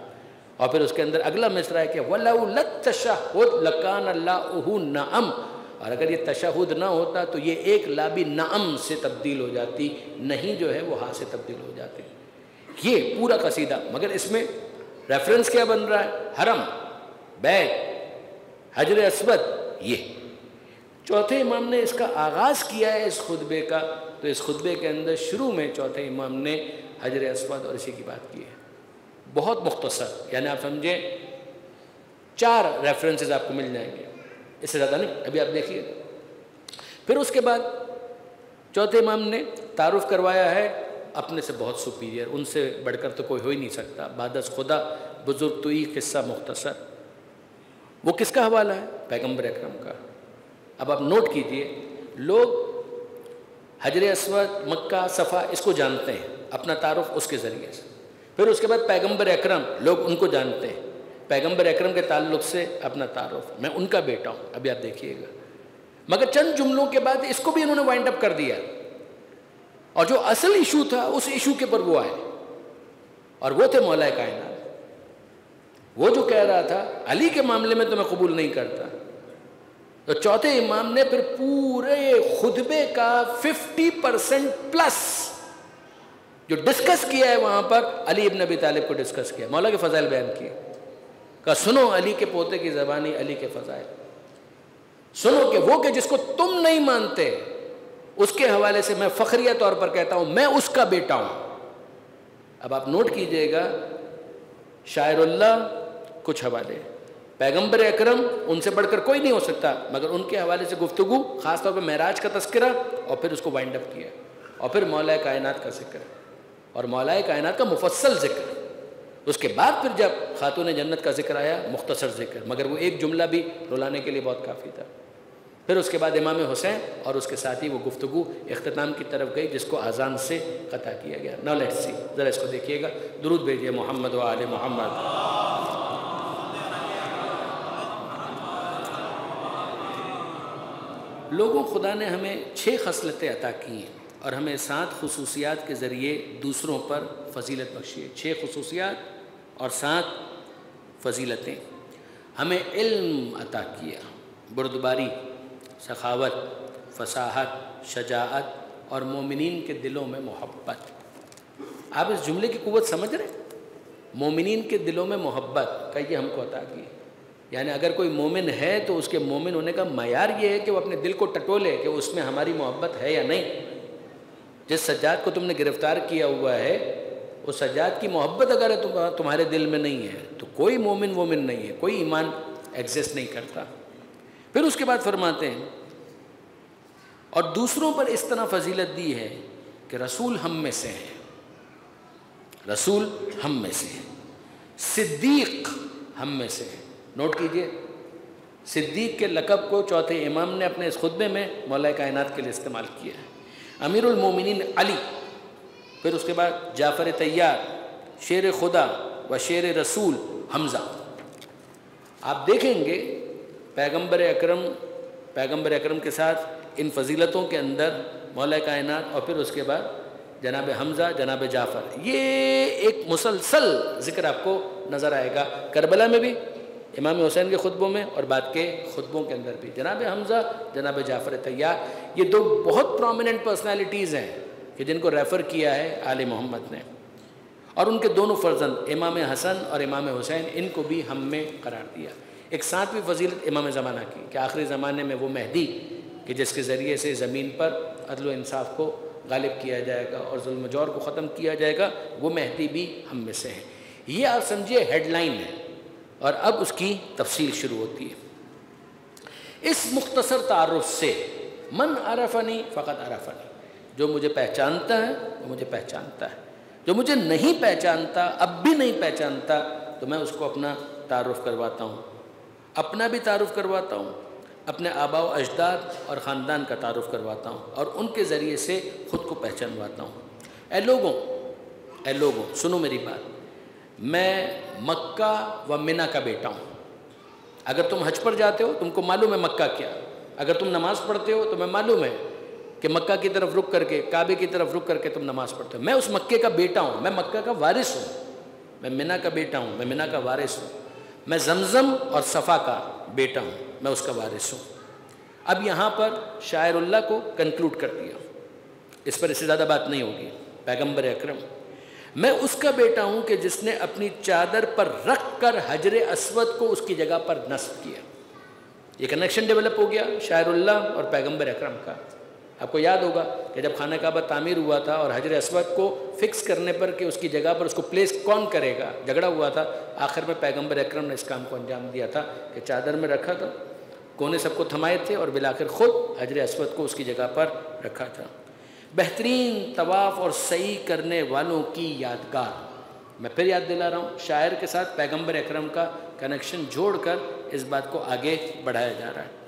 اور پھر اس کے اندر اگلا مصرع ہے کہ وَلَوْ لَتَّشَهُدْ لَكَانَ اللَّهُ نَعَمْ. اور اگر یہ تشہد نہ ہوتا تو یہ ایک لا بھی نعم سے تبدیل ہو جاتی، نہیں جو ہے وہ ہاں سے تبدیل ہو جاتی. یہ پورا قصیدہ، مگر اس میں ریفرنس کیا بن رہا ہے؟ حرم، بیت، حجر اسود. یہ چوتھے امام نے اس کا آغاز کیا ہے اس خطبے کا، تو اس خطبے کے اندر شروع میں چوتھے امام نے حجر اسود اور اسی کی بات کی ہے. بہت مختصر، یعنی آپ سمجھیں 4 ریفرنسز آپ کو مل جائیں گے، اس سے زیادہ نہیں. ابھی آپ دیکھیے. پھر اس کے بعد چوتھے امام نے تعارف کروایا ہے اپنے سے بہت سپیریئر، ان سے بڑھ کر تو کوئی ہو ہی نہیں سکتا. بعد از خدا بزرگ توئی قصہ مختصر. وہ کس کا حوالہ ہے؟ پیغمبر اکرم کا. اب آپ نوٹ کیجئے، لوگ حجر اسود، مکہ، صفا اس کو جانتے ہیں، اپنا تعارف اس کے ذریعے سے. پھر اس کے بعد پیغمبر اکرم، لوگ ان کو جانتے ہیں، پیغمبر اکرم کے تعلق سے اپنا تعارف، میں ان کا بیٹا ہوں. ابھی آپ دیکھیے گا. مگر چند جملوں کے بعد اس کو بھی انہوں نے وائنڈ اپ کر دیا، اور جو اصل ایشو تھا اس ایشو کے پر وہ آئے، اور وہ تھے مولا کائنات. وہ جو کہہ رہا تھا علی کے معاملے میں تو میں قبول نہیں کرتا، تو چوتھے امام نے پھر پورے خطبے کا 50% پلس جو ڈسکس کیا ہے وہاں پر علی ابن ابی طالب کو ڈسکس کیا، مولا کے فضائل بیان کیے. کہا سنو علی کے پوتے کی زبانی، علی کے فضائل سنو، کہ وہ کہ جس کو تم نہیں مانتے اس کے حوالے سے میں فخریہ طور پر کہتا ہوں میں اس کا بیٹا ہوں. اب آپ نوٹ کیجئے گا، شاعر اللہ کچھ حوالے، پیغمبر اکرم ان سے بڑھ کر کوئی نہیں ہو سکتا، مگر ان کے حوالے سے گفتگو، خاص طور پہ معراج کا تذکرہ، اور پھر اس کو وائنڈ اپ کیا، اور پھر مولا کائنات کا ذکر، اور مولا کائنات کا مفصل ذکر. اس کے بعد پھر جب خاتون جنت کا ذکر آیا مختصر ذکر، مگر وہ ایک جملہ بھی رلانے کے لیے بہت کافی تھا. پھر اس کے بعد امام حسین اور اس کے ساتھ ہی وہ گفتگو اختتام کی طرف گئی جس کو اذان سے قطع کیا گیا. ناؤ لیٹس سی، ذرا اس کو دیکھیے گا. درود بھیجیے محمد و آل محمد. لوگوں، خدا نے ہمیں 6 خصلتیں عطا کی ہیں اور ہمیں 7 خصوصیات کے ذریعے دوسروں پر فضیلت بخشی ہے. 6 خصوصیات اور 7 فضیلتیں. ہمیں علم عطا کیا، بردباری، سخاوت، فصاحت، شجاعت، اور مومنین کے دلوں میں محبت. آپ اس جملے کی قوت سمجھ رہے ہیں؟ مومنین کے دلوں میں محبت کا یہ ہم کو عطا کی. یعنی اگر کوئی مومن ہے تو اس کے مومن ہونے کا معیار یہ ہے کہ وہ اپنے دل کو ٹٹولے کہ اس میں ہماری محبت ہے یا نہیں. جس سجاد کو تم نے گرفتار کیا ہوا ہے وہ سجاد کی محبت اگر تمہارے دل میں نہیں ہے تو کوئی مومن نہیں ہے، کوئی ایمان ایگزسٹ نہیں کرتا۔ پھر اس کے بعد فرماتے ہیں اور دوسروں پر اس طرح فضیلت دی ہے کہ رسول ہم میں سے ہیں، رسول ہم میں سے ہیں، صدیق ہم میں سے ہیں۔ نوٹ کیجئے، صدیق کے لقب کو چوتھے امام نے اپنے اس خطبے میں مولا کائنات کے لیے استعمال کیا ہے۔ امیر المومنین علی، پھر اس کے بعد جعفر طیار، شیر خدا و شیر رسول حمزہ۔ آپ دیکھیں گے پیغمبر اکرم کے ساتھ ان فضیلتوں کے اندر مولا کائنات اور پھر اس کے بعد جناب حمزہ، جناب جعفر، یہ ایک مسلسل ذکر آپ کو نظر آئے گا۔ کربلا میں بھی، امام حسین کے خطبوں میں، اور بعد کے خطبوں کے اندر بھی جناب حمزہ، جناب جعفر طیار، یہ دو بہت پرومیننٹ پرسنالٹیز ہیں کہ جن کو ریفر کیا ہے آل محمد نے، اور ان کے دونوں فرزند امام حسن اور امام حسین، ان کو بھی ہم میں قرار دیا۔ ایک ساتویں فضیلت امام زمانہ کی کہ آخری زمانے میں وہ مہدی کہ جس کے ذریعے سے زمین پر عدل و انصاف کو غالب کیا جائے گا اور ظلم و جور کو ختم کیا جائے گا، وہ مہدی بھی ہم میں سے ہیں۔ یہ آپ سمجھیے ہیڈ لائن ہے، اور اب اس کی تفصیل شروع ہوتی ہے۔ اس مختصر تعارف سے من عرفنی فقط عرفنی، جو مجھے پہچانتا ہے وہ مجھے پہچانتا ہے، جو مجھے نہیں پہچانتا، اب بھی نہیں پہچانتا، تو میں اس کو اپنا تعارف کرواتا ہوں، اپنا بھی تعارف کرواتا ہوں، اپنے آباء و اجداد اور خاندان کا تعارف کرواتا ہوں، اور ان کے ذریعے سے خود کو پہچانواتا ہوں۔ اے لوگوں سنو میری بات، میں مکہ و منی کا بیٹا ہوں۔ اگر تم حج پر جاتے ہو تم کو معلوم ہے مکہ کیا، اگر تم نماز پڑھتے ہو تمہیں معلوم ہے کہ مکہ کی طرف رک کر کے، کعبے کی طرف رک کر کے تم نماز پڑھتے ہو۔ میں اس مکے کا بیٹا ہوں، میں مکہ کا وارث ہوں، میں منی کا بیٹا ہوں، میں منی کا وارث ہوں، میں زمزم اور صفا کا بیٹا ہوں، میں اس کا وارث ہوں۔ اب یہاں پر شاعر اللہ کو کنکلوڈ کر دیا، اس پر اس سے زیادہ بات نہیں ہوگی۔ پیغمبر اکرم، میں اس کا بیٹا ہوں کہ جس نے اپنی چادر پر رکھ کر حجر اسود کو اس کی جگہ پر نصب کیا۔ یہ کنیکشن ڈیولپ ہو گیا شاعر اللہ اور پیغمبر اکرم کا۔ آپ کو یاد ہوگا کہ جب خانہ کعبہ تعمیر ہوا تھا اور حجر اسود کو فکس کرنے پر کہ اس کی جگہ پر اس کو پلیس کون کرے گا جھگڑا ہوا تھا، آخر میں پیغمبر اکرم نے اس کام کو انجام دیا تھا کہ چادر میں رکھا تھا، کونے سب کو تھمائے تھے، اور بالآخر خود حجر اسود کو اس کی جگہ پر رکھا تھا۔ بہترین طواف اور سعی کرنے والوں کی یادگار، میں پھر یاد دلا رہا ہوں، شاعر کے ساتھ پیغمبر اکرم کا کنیکشن جوڑ کر اس بات کو آگے بڑھایا جا رہا ہے۔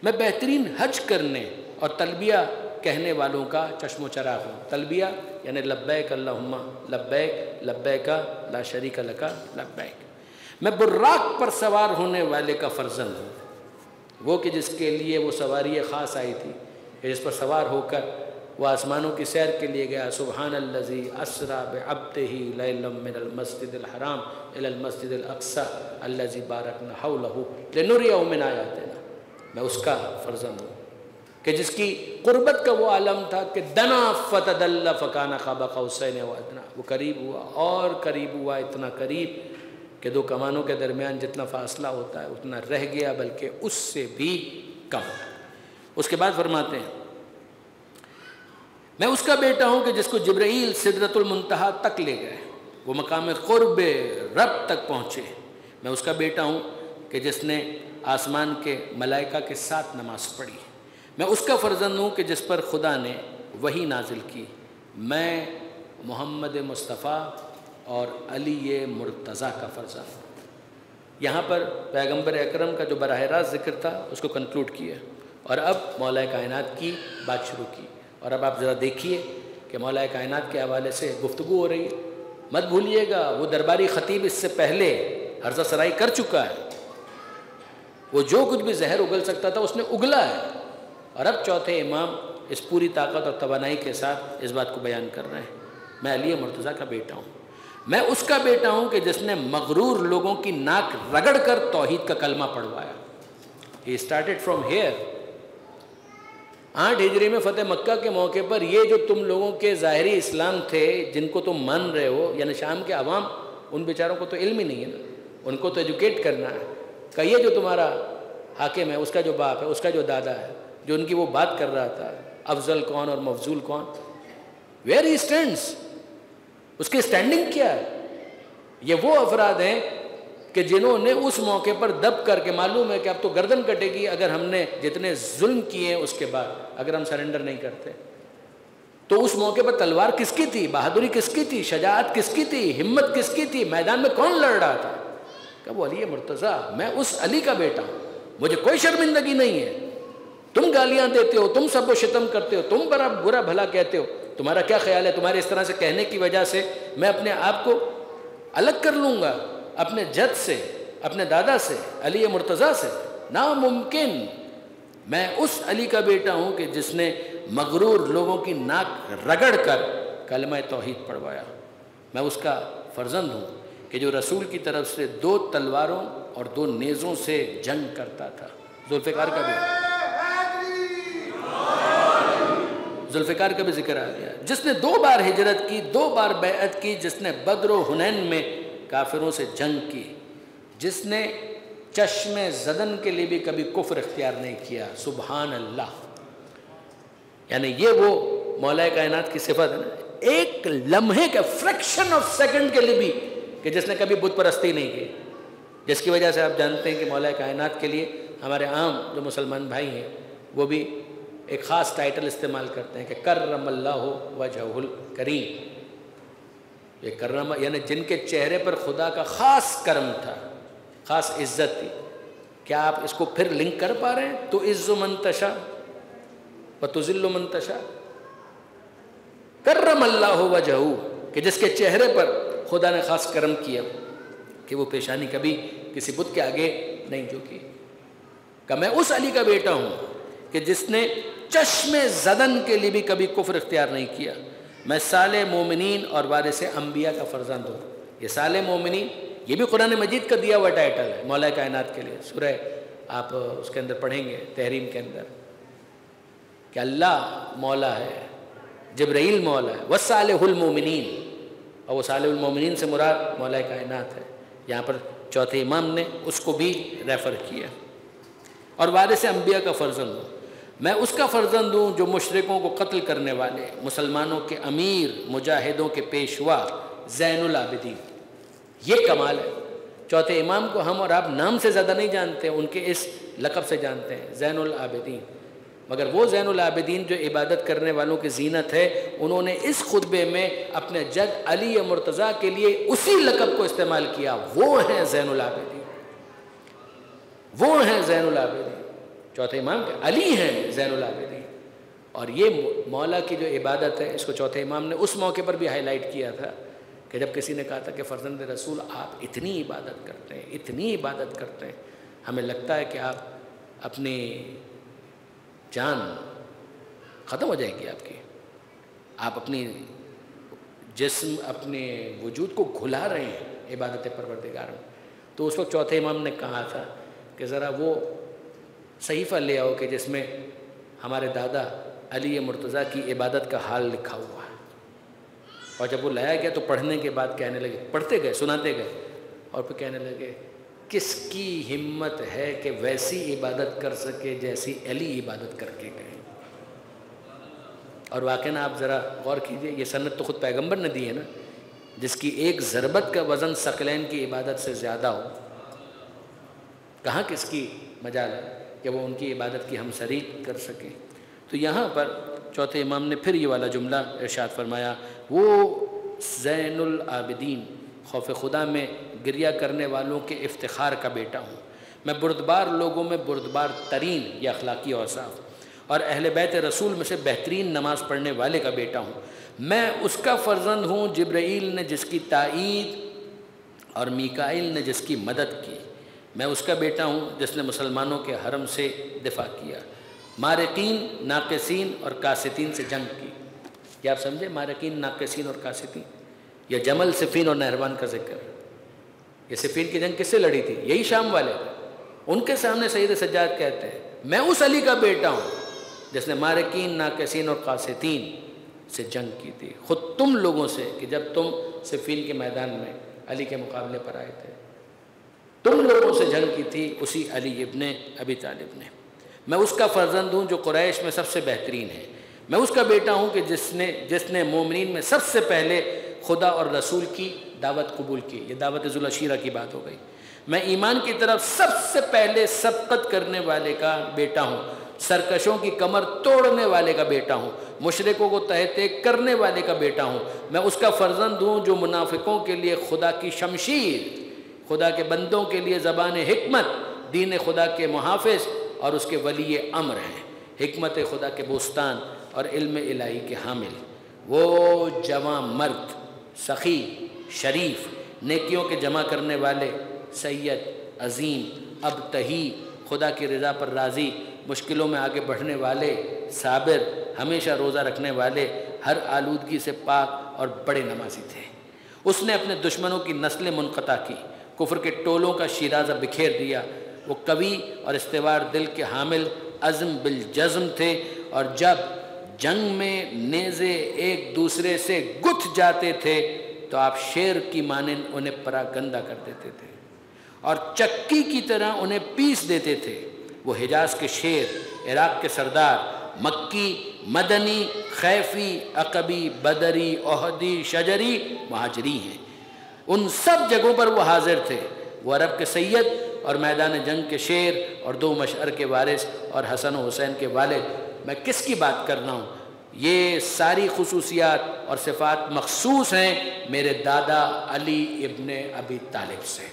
میں بہترین حج کرنے اور تلبیہ کہنے والوں کا چشم و چراغ ہوں۔ تلبیہ یعنی لبیک اللہم لبیک لبیک لا شریک لک لبیک۔ میں براق پر سوار ہونے والے کا فرزند ہوں، وہ کہ جس کے لیے وہ سواری خاص آئی تھی، کہ جس پر سوار ہو کر وہ آسمانوں کی سیر کے لیے گیا۔ سبحان الذی اسری بعبدہ لیلا من المسجد الحرام الی المسجد الاقصی الذی بارکنا حولہ لنریہ من آیاتنا۔ میں اس کا فرزند ہوں کہ جس کی قربت کا وہ عالم تھا کہ دنا فتدلی فکان قاب قوسین و ادنی، وہ قریب ہوا اور قریب ہوا، اتنا قریب کہ دو کمانوں کے درمیان جتنا فاصلہ ہوتا ہے اتنا رہ گیا، بلکہ اس سے بھی کم۔ اس کے بعد فرماتے ہیں میں اس کا بیٹا ہوں کہ جس کو جبرائیل سدرۃ المنتہا تک لے گئے، وہ مقام قرب رب تک پہنچے۔ میں اس کا بیٹا ہوں کہ جس نے آسمان کے ملائکہ کے ساتھ نماز پڑھی۔ میں اس کا فرزند ہوں کہ جس پر خدا نے وحی نازل کی۔ میں محمد مصطفیٰ اور علی مرتضیٰ کا فرزند ہوں۔ یہاں پر پیغمبر اکرم کا جو براہ راست ذکر تھا اس کو کنکلوڈ کیا، اور اب مولا کائنات کی بات شروع کی۔ اور اب آپ ذرا دیکھیے کہ مولا کائنات کے حوالے سے گفتگو ہو رہی ہے۔ مت بھولیے گا وہ درباری خطیب اس سے پہلے عرضہ سرائی کر چکا ہے، وہ جو کچھ بھی زہر اگل سکتا تھا اس نے اگلا ہے، اور اب چوتھے امام اس پوری طاقت اور توانائی کے ساتھ اس بات کو بیان کر رہے ہیں۔ میں علی مرتضیٰ کا بیٹا ہوں، میں اس کا بیٹا ہوں کہ جس نے مغرور لوگوں کی ناک رگڑ کر توحید کا کلمہ پڑھوایا۔ He started from here۔ 8 ہجری میں فتح مکہ کے موقع پر یہ جو تم لوگوں کے ظاہری اسلام تھے جن کو تم مان رہے ہو، یعنی شام کے عوام، ان بیچاروں کو تو علم ہی نہیں ہے نا، ان کو تو ایجوکیٹ کرنا ہے۔ کہیے جو تمہارا حاکم ہے، اس کا جو باپ ہے، اس کا جو دادا ہے، جو ان کی وہ بات کر رہا تھا، افضل کون اور مفضول کون، where he stands۔ اس کی سٹینڈنگ کیا ہے؟ یہ وہ افراد ہیں کہ جنہوں نے اس موقع پر دب کر کے، معلوم ہے کہ اب تو گردن کٹے گی اگر ہم نے جتنے ظلم کیے ہیں اس کے بعد اگر ہم سرنڈر نہیں کرتے، تو اس موقع پر تلوار کس کی تھی، بہادری کس کی تھی، شجاعت کس کی تھی، ہمت کس کی تھی، میدان میں کون لڑ رہا تھا؟ کہ وہ علی مرتضیٰ، میں اس علی کا بیٹا ہوں، مجھے کوئی شرمندگی نہیں ہے۔ تم گالیاں دیتے ہو، تم سب و شتم کرتے ہو، تم برا بھلا کہتے ہو، تمہارا کیا خیال ہے تمہارے اس طرح سے کہنے کی وجہ سے میں اپنے آپ کو الگ کر لوں گا اپنے جد سے، اپنے دادا سے، علی مرتضیٰ سے؟ ناممکن۔ میں اس علی کا بیٹا ہوں کہ جس نے مغرور لوگوں کی ناک رگڑ کر کلمہ توحید پڑھوایا۔ میں اس کا فرزند ہوں کہ جو رسول کی طرف سے 2 تلواروں اور 2 نیزوں سے جنگ کرتا تھا۔ ذوالفقار کا بھی ذکر آ گیا، جس نے 2 بار ہجرت کی، 2 بار بیعت کی، جس نے بدر و حنین میں کافروں سے جنگ کی، جس نے چشم زدن کے لیے بھی کبھی کفر اختیار نہیں کیا۔ سبحان اللہ۔ یعنی یہ وہ مولا کائنات کی صفت ہے نا، ایک لمحے کے فریکشن آف سیکنڈ کے لیے بھی کہ جس نے کبھی بت پرستی نہیں کی، جس کی وجہ سے آپ جانتے ہیں کہ مولا کائنات کے لیے ہمارے عام جو مسلمان بھائی ہیں وہ بھی ایک خاص ٹائٹل استعمال کرتے ہیں کہ کرم اللہ وجہہ الکریم۔ یہ کرم یعنی جن کے چہرے پر خدا کا خاص کرم تھا، خاص عزت تھی۔ کیا آپ اس کو پھر لنک کر پا رہے ہیں؟ تو عز من تشاء و تذل من تشاء، کرم اللہ وجہہ، کہ جس کے چہرے پر خدا نے خاص کرم کیا کہ وہ پیشانی کبھی کسی بت کے آگے نہیں جھکی۔ کہ میں اس علی کا بیٹا ہوں کہ جس نے چشم زدن کے لیے بھی کبھی کفر اختیار نہیں کیا۔ میں صالح مومنین اور وارث انبیاء کا فرزند ہوں۔ یہ صالح مومنین یہ بھی قرآن مجید کا دیا ہوا ٹائٹل ہے مولا کائنات کے لیے۔ سورہ آپ اس کے اندر پڑھیں گے تحریم کے اندر کہ اللہ مولا ہے، جبرائیل مولا ہے، وصالح المومنین، اور وہ صالح المومنین سے مراد مولا کائنات ہے۔ یہاں پر چوتھے امام نے اس کو بھی ریفر کیا۔ اور وارث انبیاء کا فرزند ہوں، میں اس کا فرزند ہوں جو مشرکوں کو قتل کرنے والے، مسلمانوں کے امیر، مجاہدوں کے پیشوا، زین العابدین۔ یہ کمال ہے۔ چوتھے امام کو ہم اور آپ نام سے زیادہ نہیں جانتے، ان کے اس لقب سے جانتے ہیں، زین العابدین۔ مگر وہ زین العابدین جو عبادت کرنے والوں کی زینت ہے، انہوں نے اس خطبے میں اپنے جد علی مرتضیٰ کے لیے اسی لقب کو استعمال کیا۔ وہ ہیں زین العابدین، وہ ہیں زین العابدین۔ چوتھے امام کے علی ہیں زین العابدین۔ اور یہ مولا کی جو عبادت ہے، اس کو چوتھے امام نے اس موقع پر بھی ہائی لائٹ کیا تھا کہ جب کسی نے کہا تھا کہ فرزند رسول آپ اتنی عبادت کرتے ہیں، اتنی عبادت کرتے ہیں، ہمیں لگتا ہے کہ آپ اپنی جان ختم ہو جائے گی آپ اپنی جسم، اپنے وجود کو گھلا رہے ہیں عبادت پروردگار میں۔ تو اس وقت چوتھے امام نے کہا تھا کہ ذرا وہ صحیفہ لے آؤ کہ جس میں ہمارے دادا علی مرتضیٰ کی عبادت کا حال لکھا ہوا ہے۔ اور جب وہ لایا گیا تو پڑھنے کے بعد کہنے لگے، پڑھتے گئے، سناتے گئے، اور پھر کہنے لگے کس کی ہمت ہے کہ ویسی عبادت کر سکے جیسی علی عبادت کر کے گئے۔ اور واقعاً آپ ذرا غور کیجئے، یہ سنت تو خود پیغمبر نے دی ہے نا، جس کی ایک ضربت کا وزن ثقلین کی عبادت سے زیادہ ہو، کہاں کس کی مجال ہے کہ وہ ان کی عبادت کی ہم شریک کر سکیں۔ تو یہاں پر چوتھے امام نے پھر یہ والا جملہ ارشاد فرمایا، وہ زین العابدین، خوف خدا میں گریہ کرنے والوں کے افتخار کا بیٹا ہوں۔ میں بردبار لوگوں میں بردبار ترین یہ اخلاقی اوصاف، اور اہل بیت رسول میں سے بہترین نماز پڑھنے والے کا بیٹا ہوں۔ میں اس کا فرزند ہوں جبرائیل نے جس کی تائید اور میکائیل نے جس کی مدد کی۔ میں اس کا بیٹا ہوں جس نے مسلمانوں کے حرم سے دفاع کیا، مارقین، ناقصین اور کاسطین سے جنگ کی۔ کیا آپ سمجھے؟ مارقین، ناقصین اور کاسطین، یہ جمل، صفین اور نہروان کا ذکر۔ یہ صفین کی جنگ کس سے لڑی تھی؟ یہی شام والے تھے۔ ان کے سامنے سید سجاد کہتے ہیں میں اس علی کا بیٹا ہوں جس نے مارقین، ناقصین اور قاسطین سے جنگ کی تھی، خود تم لوگوں سے، کہ جب تم صفین کے میدان میں علی کے مقابلے پر آئے تھے، تم لوگوں سے جنگ کی تھی اسی علی ابن ابی طالب نے۔ میں اس کا فرزند ہوں جو قریش میں سب سے بہترین ہے۔ میں اس کا بیٹا ہوں کہ جس نے مومنین میں سب سے پہلے خدا اور رسول کی دعوت قبول کی. یہ دعوت ذوالعشیرہ کی بات ہو گئی. میں ایمان کی طرف سب سے پہلے سبقت کرنے والے کا بیٹا ہوں، سرکشوں کی کمر توڑنے والے کا بیٹا ہوں، مشرکوں کو تہتے کرنے والے کا بیٹا ہوں. میں اس کا فرزند ہوں جو منافقوں کے لیے خدا کی شمشیر، خدا کے بندوں کے لیے زبان حکمت، دین خدا کے محافظ اور اس کے ولی امر ہیں، حکمت خدا کے بوستان اور علم الہی کے حامل. وہ جواں مرد، سخی، شریف، نیکیوں کے جمع کرنے والے، سید، عظیم، ابتہی، خدا کی رضا پر راضی، مشکلوں میں آگے بڑھنے والے، صابر، ہمیشہ روزہ رکھنے والے، ہر آلودگی سے پاک اور بڑے نمازی تھے. اس نے اپنے دشمنوں کی نسلیں منقطع کی، کفر کے ٹولوں کا شیرازہ بکھیر دیا. وہ قوی اور استوار دل کے حامل عزم بالجزم تھے، اور جب جنگ میں نیزے ایک دوسرے سے گتھ جاتے تھے تو آپ شیر کی مانند انہیں پراگندہ کر دیتے تھے اور چکی کی طرح انہیں پیس دیتے تھے. وہ حجاز کے شیر، عراق کے سردار، مکی، مدنی، خیفی، عقبی، بدری، احدی، شجری، مہاجری ہیں. ان سب جگہوں پر وہ حاضر تھے. وہ عرب کے سید اور میدان جنگ کے شیر اور 2 مشعر کے وارث اور حسن و حسین کے والد. میں کس کی بات کر رہا ہوں؟ یہ ساری خصوصیات اور صفات مخصوص ہیں میرے دادا علی ابن ابی طالب سے.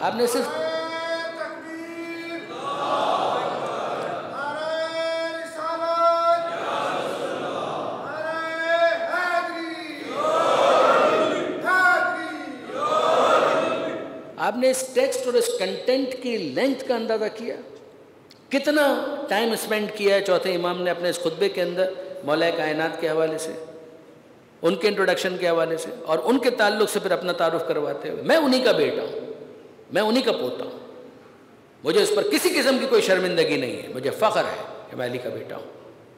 آپ نے صرف آپ نے اس ٹیکسٹ اور اس کنٹینٹ کی لینتھ کا اندازہ کیا؟ کتنا ٹائم اسپینڈ کیا ہے چوتھے امام نے اپنے اس خطبے کے اندر مولا کائنات کے حوالے سے، ان کے انٹروڈکشن کے حوالے سے اور ان کے تعلق سے پھر اپنا تعارف کرواتے ہوئے. میں انہی کا بیٹا ہوں، میں انہی کا پوتا ہوں. مجھے اس پر کسی قسم کی کوئی شرمندگی نہیں ہے. مجھے فخر ہے کہ میں علی کا بیٹا ہوں،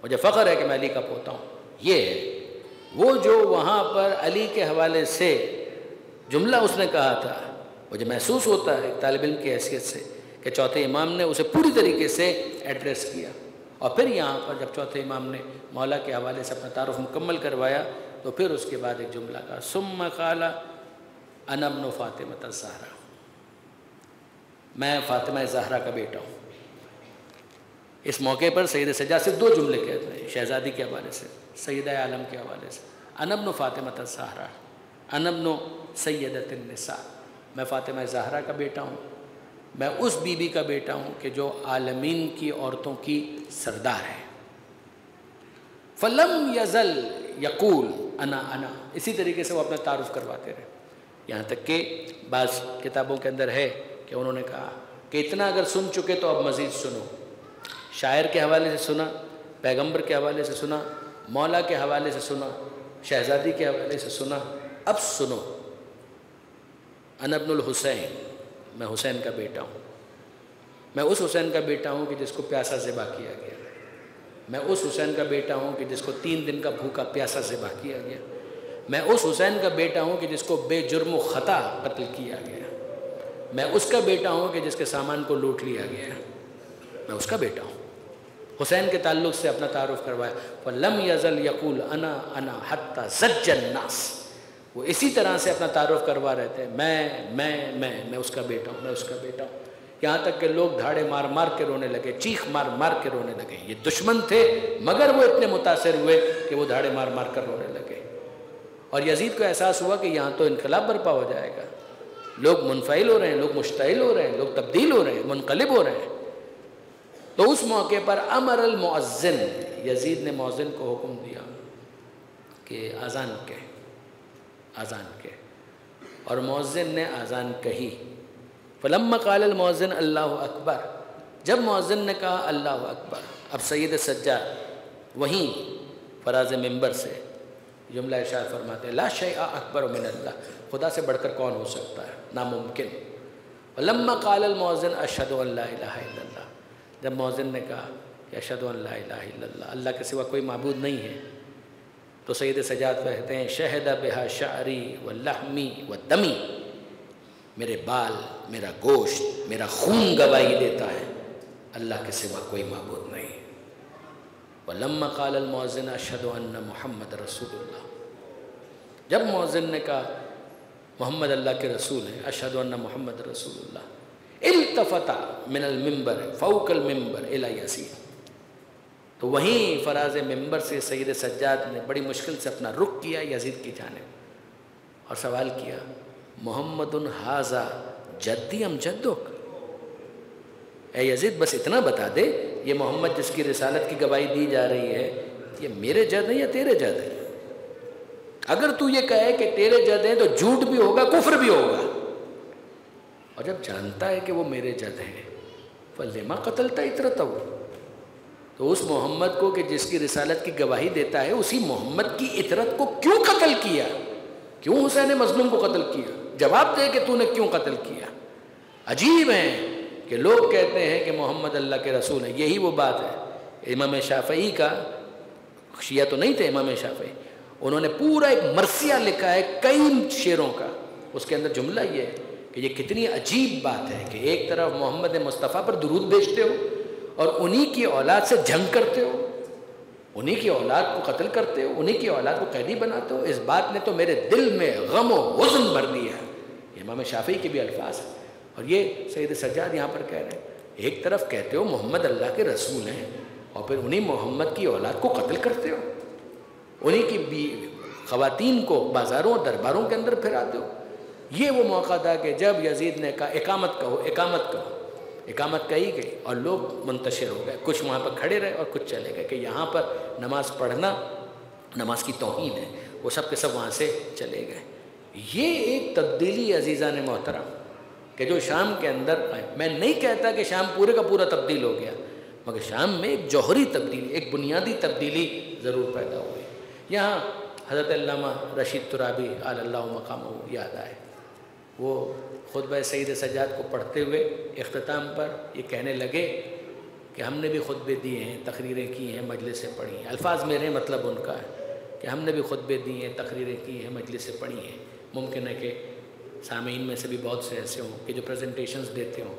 مجھے فخر ہے کہ میں علی کا پوتا ہوں. یہ ہے وہ جو وہاں پر علی کے حوالے سے جملہ اس نے کہا تھا. مجھے محسوس ہوتا ہے طالب علم کی حیثیت سے کہ چوتھے امام نے اسے پوری طریقے سے ایڈریس کیا. اور پھر یہاں پر جب چوتھے امام نے مولا کے حوالے سے اپنا تعارف مکمل کروایا تو پھر اس کے بعد ایک جملہ کہا، ثم قال انا ابن فاطمہ الزہرا، میں فاطمہ زہرا کا بیٹا ہوں. اس موقع پر سید سجاد سے 2 جملے کہتے ہیں، شہزادی کے حوالے سے، سیدہ عالم کے حوالے سے. انا ابن فاطمہ الزہرا، انا ابن سیدۃ النساء، میں فاطمہ زہرا کا بیٹا ہوں. میں اس بی بی کا بیٹا ہوں کہ جو عالمین کی عورتوں کی سردار ہے. فلم یزل یقول انا انا، اسی طریقے سے وہ اپنا تعارف کرواتے رہے. یہاں تک کہ بعض کتابوں کے اندر ہے کہ انہوں نے کہا کہ اتنا اگر سن چکے تو اب مزید سنو. شاعر کے حوالے سے سنا، پیغمبر کے حوالے سے سنا، مولا کے حوالے سے سنا، شہزادی کے حوالے سے سنا، اب سنو. انا ابن الحسین، میں حسین کا بیٹا ہوں. میں اس حسین کا بیٹا ہوں کہ جس کو پیاسا ذبح کیا گیا. میں اس حسین کا بیٹا ہوں کہ جس کو 3 دن کا بھوکا پیاسا ذبح کیا گیا. میں اس حسین کا بیٹا ہوں کہ جس کو بے جرم و خطا قتل کیا گیا. میں اس کا بیٹا ہوں کہ جس کے سامان کو لوٹ لیا گیا. میں اس کا بیٹا ہوں. حسین کے تعلق سے اپنا تعارف کروایا. فلم یزل یقول انا انا حتی زج الناس، وہ اسی طرح سے اپنا تعارف کروا رہے تھے، میں اس کا بیٹا ہوں، میں اس کا بیٹا ہوں. یہاں تک کہ لوگ دھاڑے مار مار کے رونے لگے، چیخ مار مار کے رونے لگے. یہ دشمن تھے مگر وہ اتنے متاثر ہوئے کہ وہ دھاڑے مار مار کر رونے لگے. اور یزید کو احساس ہوا کہ یہاں تو انقلاب برپا ہو جائے گا. لوگ منفعل ہو رہے ہیں، لوگ مشتعل ہو رہے ہیں، لوگ تبدیل ہو رہے ہیں، منقلب ہو رہے ہیں. تو اس موقع پر امر المؤذن، یزید نے مؤذن کو حکم دیا کہ اذان کے، اذان کے. اور مؤذن نے اذان کہی. فلما قال المؤذن اللہ اکبر، جب مؤذن نے کہا اللہ اکبر، اب سید سجاد وہیں فراز منبر سے جملہ ارشاد فرماتے ہیں، لا شیء اکبر من اللہ، خدا سے بڑھ کر کون ہو سکتا ہے، ناممکن. فلما قال المؤذن اشہد ان لا الہ الا اللہ، جب مؤذن نے کہا کہ اشہد ان لا الہ الا اللہ، اللہ کے سوا کوئی معبود نہیں ہے، تو سید سجاد کہتے ہیں، شہد بہا شعری واللحمی والدمی، میرے بال، میرا گوشت، میرا خون گواہی دیتا ہے. اللہ کے سوا کوئی معبود نہیں۔ وَلَمَّا قَالَ الْمُؤَذِّنُ أَشْهَدُ أَنَّ مُحَمَّدَ رَسُولُ اللَّهِ، جب مؤذن نے کہا محمد اللہ کے رسول ہیں، اشہد ان محمد رسول اللہ، التفت من المنبر فوق المنبر الی یزید، تو وہیں فراز ممبر سے سید سجاد نے بڑی مشکل سے اپنا رخ کیا یزید کی جانب اور سوال کیا، محمد ھذا جدی ام جدک، اے یزید بس اتنا بتا دے یہ محمد جس کی رسالت کی گواہی دی جا رہی ہے یہ میرے جد ہے یا تیرے جد ہے؟ اگر تو یہ کہے کہ تیرے جد ہیں تو جھوٹ بھی ہوگا، کفر بھی ہوگا، اور جب جانتا ہے کہ وہ میرے جد ہیں فَلِمَا قَتَلْتَ عِتْرَتَهُ، تو اس محمد کو کہ جس کی رسالت کی گواہی دیتا ہے اسی محمد کی عطرت کو کیوں قتل کیا؟ کیوں حسین مظلوم کو قتل کیا؟ جواب دے کہ تو نے کیوں قتل کیا؟ عجیب ہیں کہ لوگ کہتے ہیں کہ محمد اللہ کے رسول ہیں، یہی وہ بات ہے۔ امام شافعی کا، شیعہ تو نہیں تھے امام شافعی، انہوں نے پورا ایک مرثیہ لکھا ہے کئی شعروں کا، اس کے اندر جملہ یہ ہے کہ یہ کتنی عجیب بات ہے کہ ایک طرف محمد مصطفیٰ پر درود بھیجتے ہو اور انہی کی اولاد سے جنگ کرتے ہو، انہی کی اولاد کو قتل کرتے ہو، انہی کی اولاد کو قیدی بناتے ہو، اس بات نے تو میرے دل میں غم و حزن بھر دیا ہے۔ یہ امام شافعی کے بھی الفاظ ہیں، اور یہ سید سجاد یہاں پر کہہ رہے ہیں، ایک طرف کہتے ہو محمد اللہ کے رسول ہیں اور پھر انہی محمد کی اولاد کو قتل کرتے ہو، انہی کی خواتین کو بازاروں اور درباروں کے اندر پھراتے ہو۔ یہ وہ موقع تھا کہ جب یزید نے کہا اقامت کہو، اقامت کہو، اقامت کہی گئی اور لوگ منتشر ہو گئے، کچھ وہاں پر کھڑے رہے اور کچھ چلے گئے کہ یہاں پر نماز پڑھنا نماز کی توہین ہے، وہ سب کے سب وہاں سے چلے گئے۔ یہ ایک تبدیلی عزیزان محترم کہ جو شام کے اندر آئے، میں نہیں کہتا کہ شام پورے کا پورا تبدیل ہو گیا، مگر شام میں ایک جوہری تبدیلی، ایک بنیادی تبدیلی ضرور پیدا ہوئی۔ یہاں حضرت علامہ رشید ترابی علی اللہ مقامہ یاد آئے، وہ خطبہ سید سجاد کو پڑھتے ہوئے اختتام پر یہ کہنے لگے کہ ہم نے بھی خطبے دیے ہیں، تقریریں کی ہیں، مجلسیں پڑھی ہیں، الفاظ میرے مطلب ان کا ہے کہ ہم نے بھی خطبے دیے ہیں، تقریریں کی ہیں، مجلسیں پڑھی ہیں۔ ممکن ہے کہ سامعین میں سے بھی بہت سے ایسے ہوں کہ جو پریزنٹیشنز دیتے ہوں،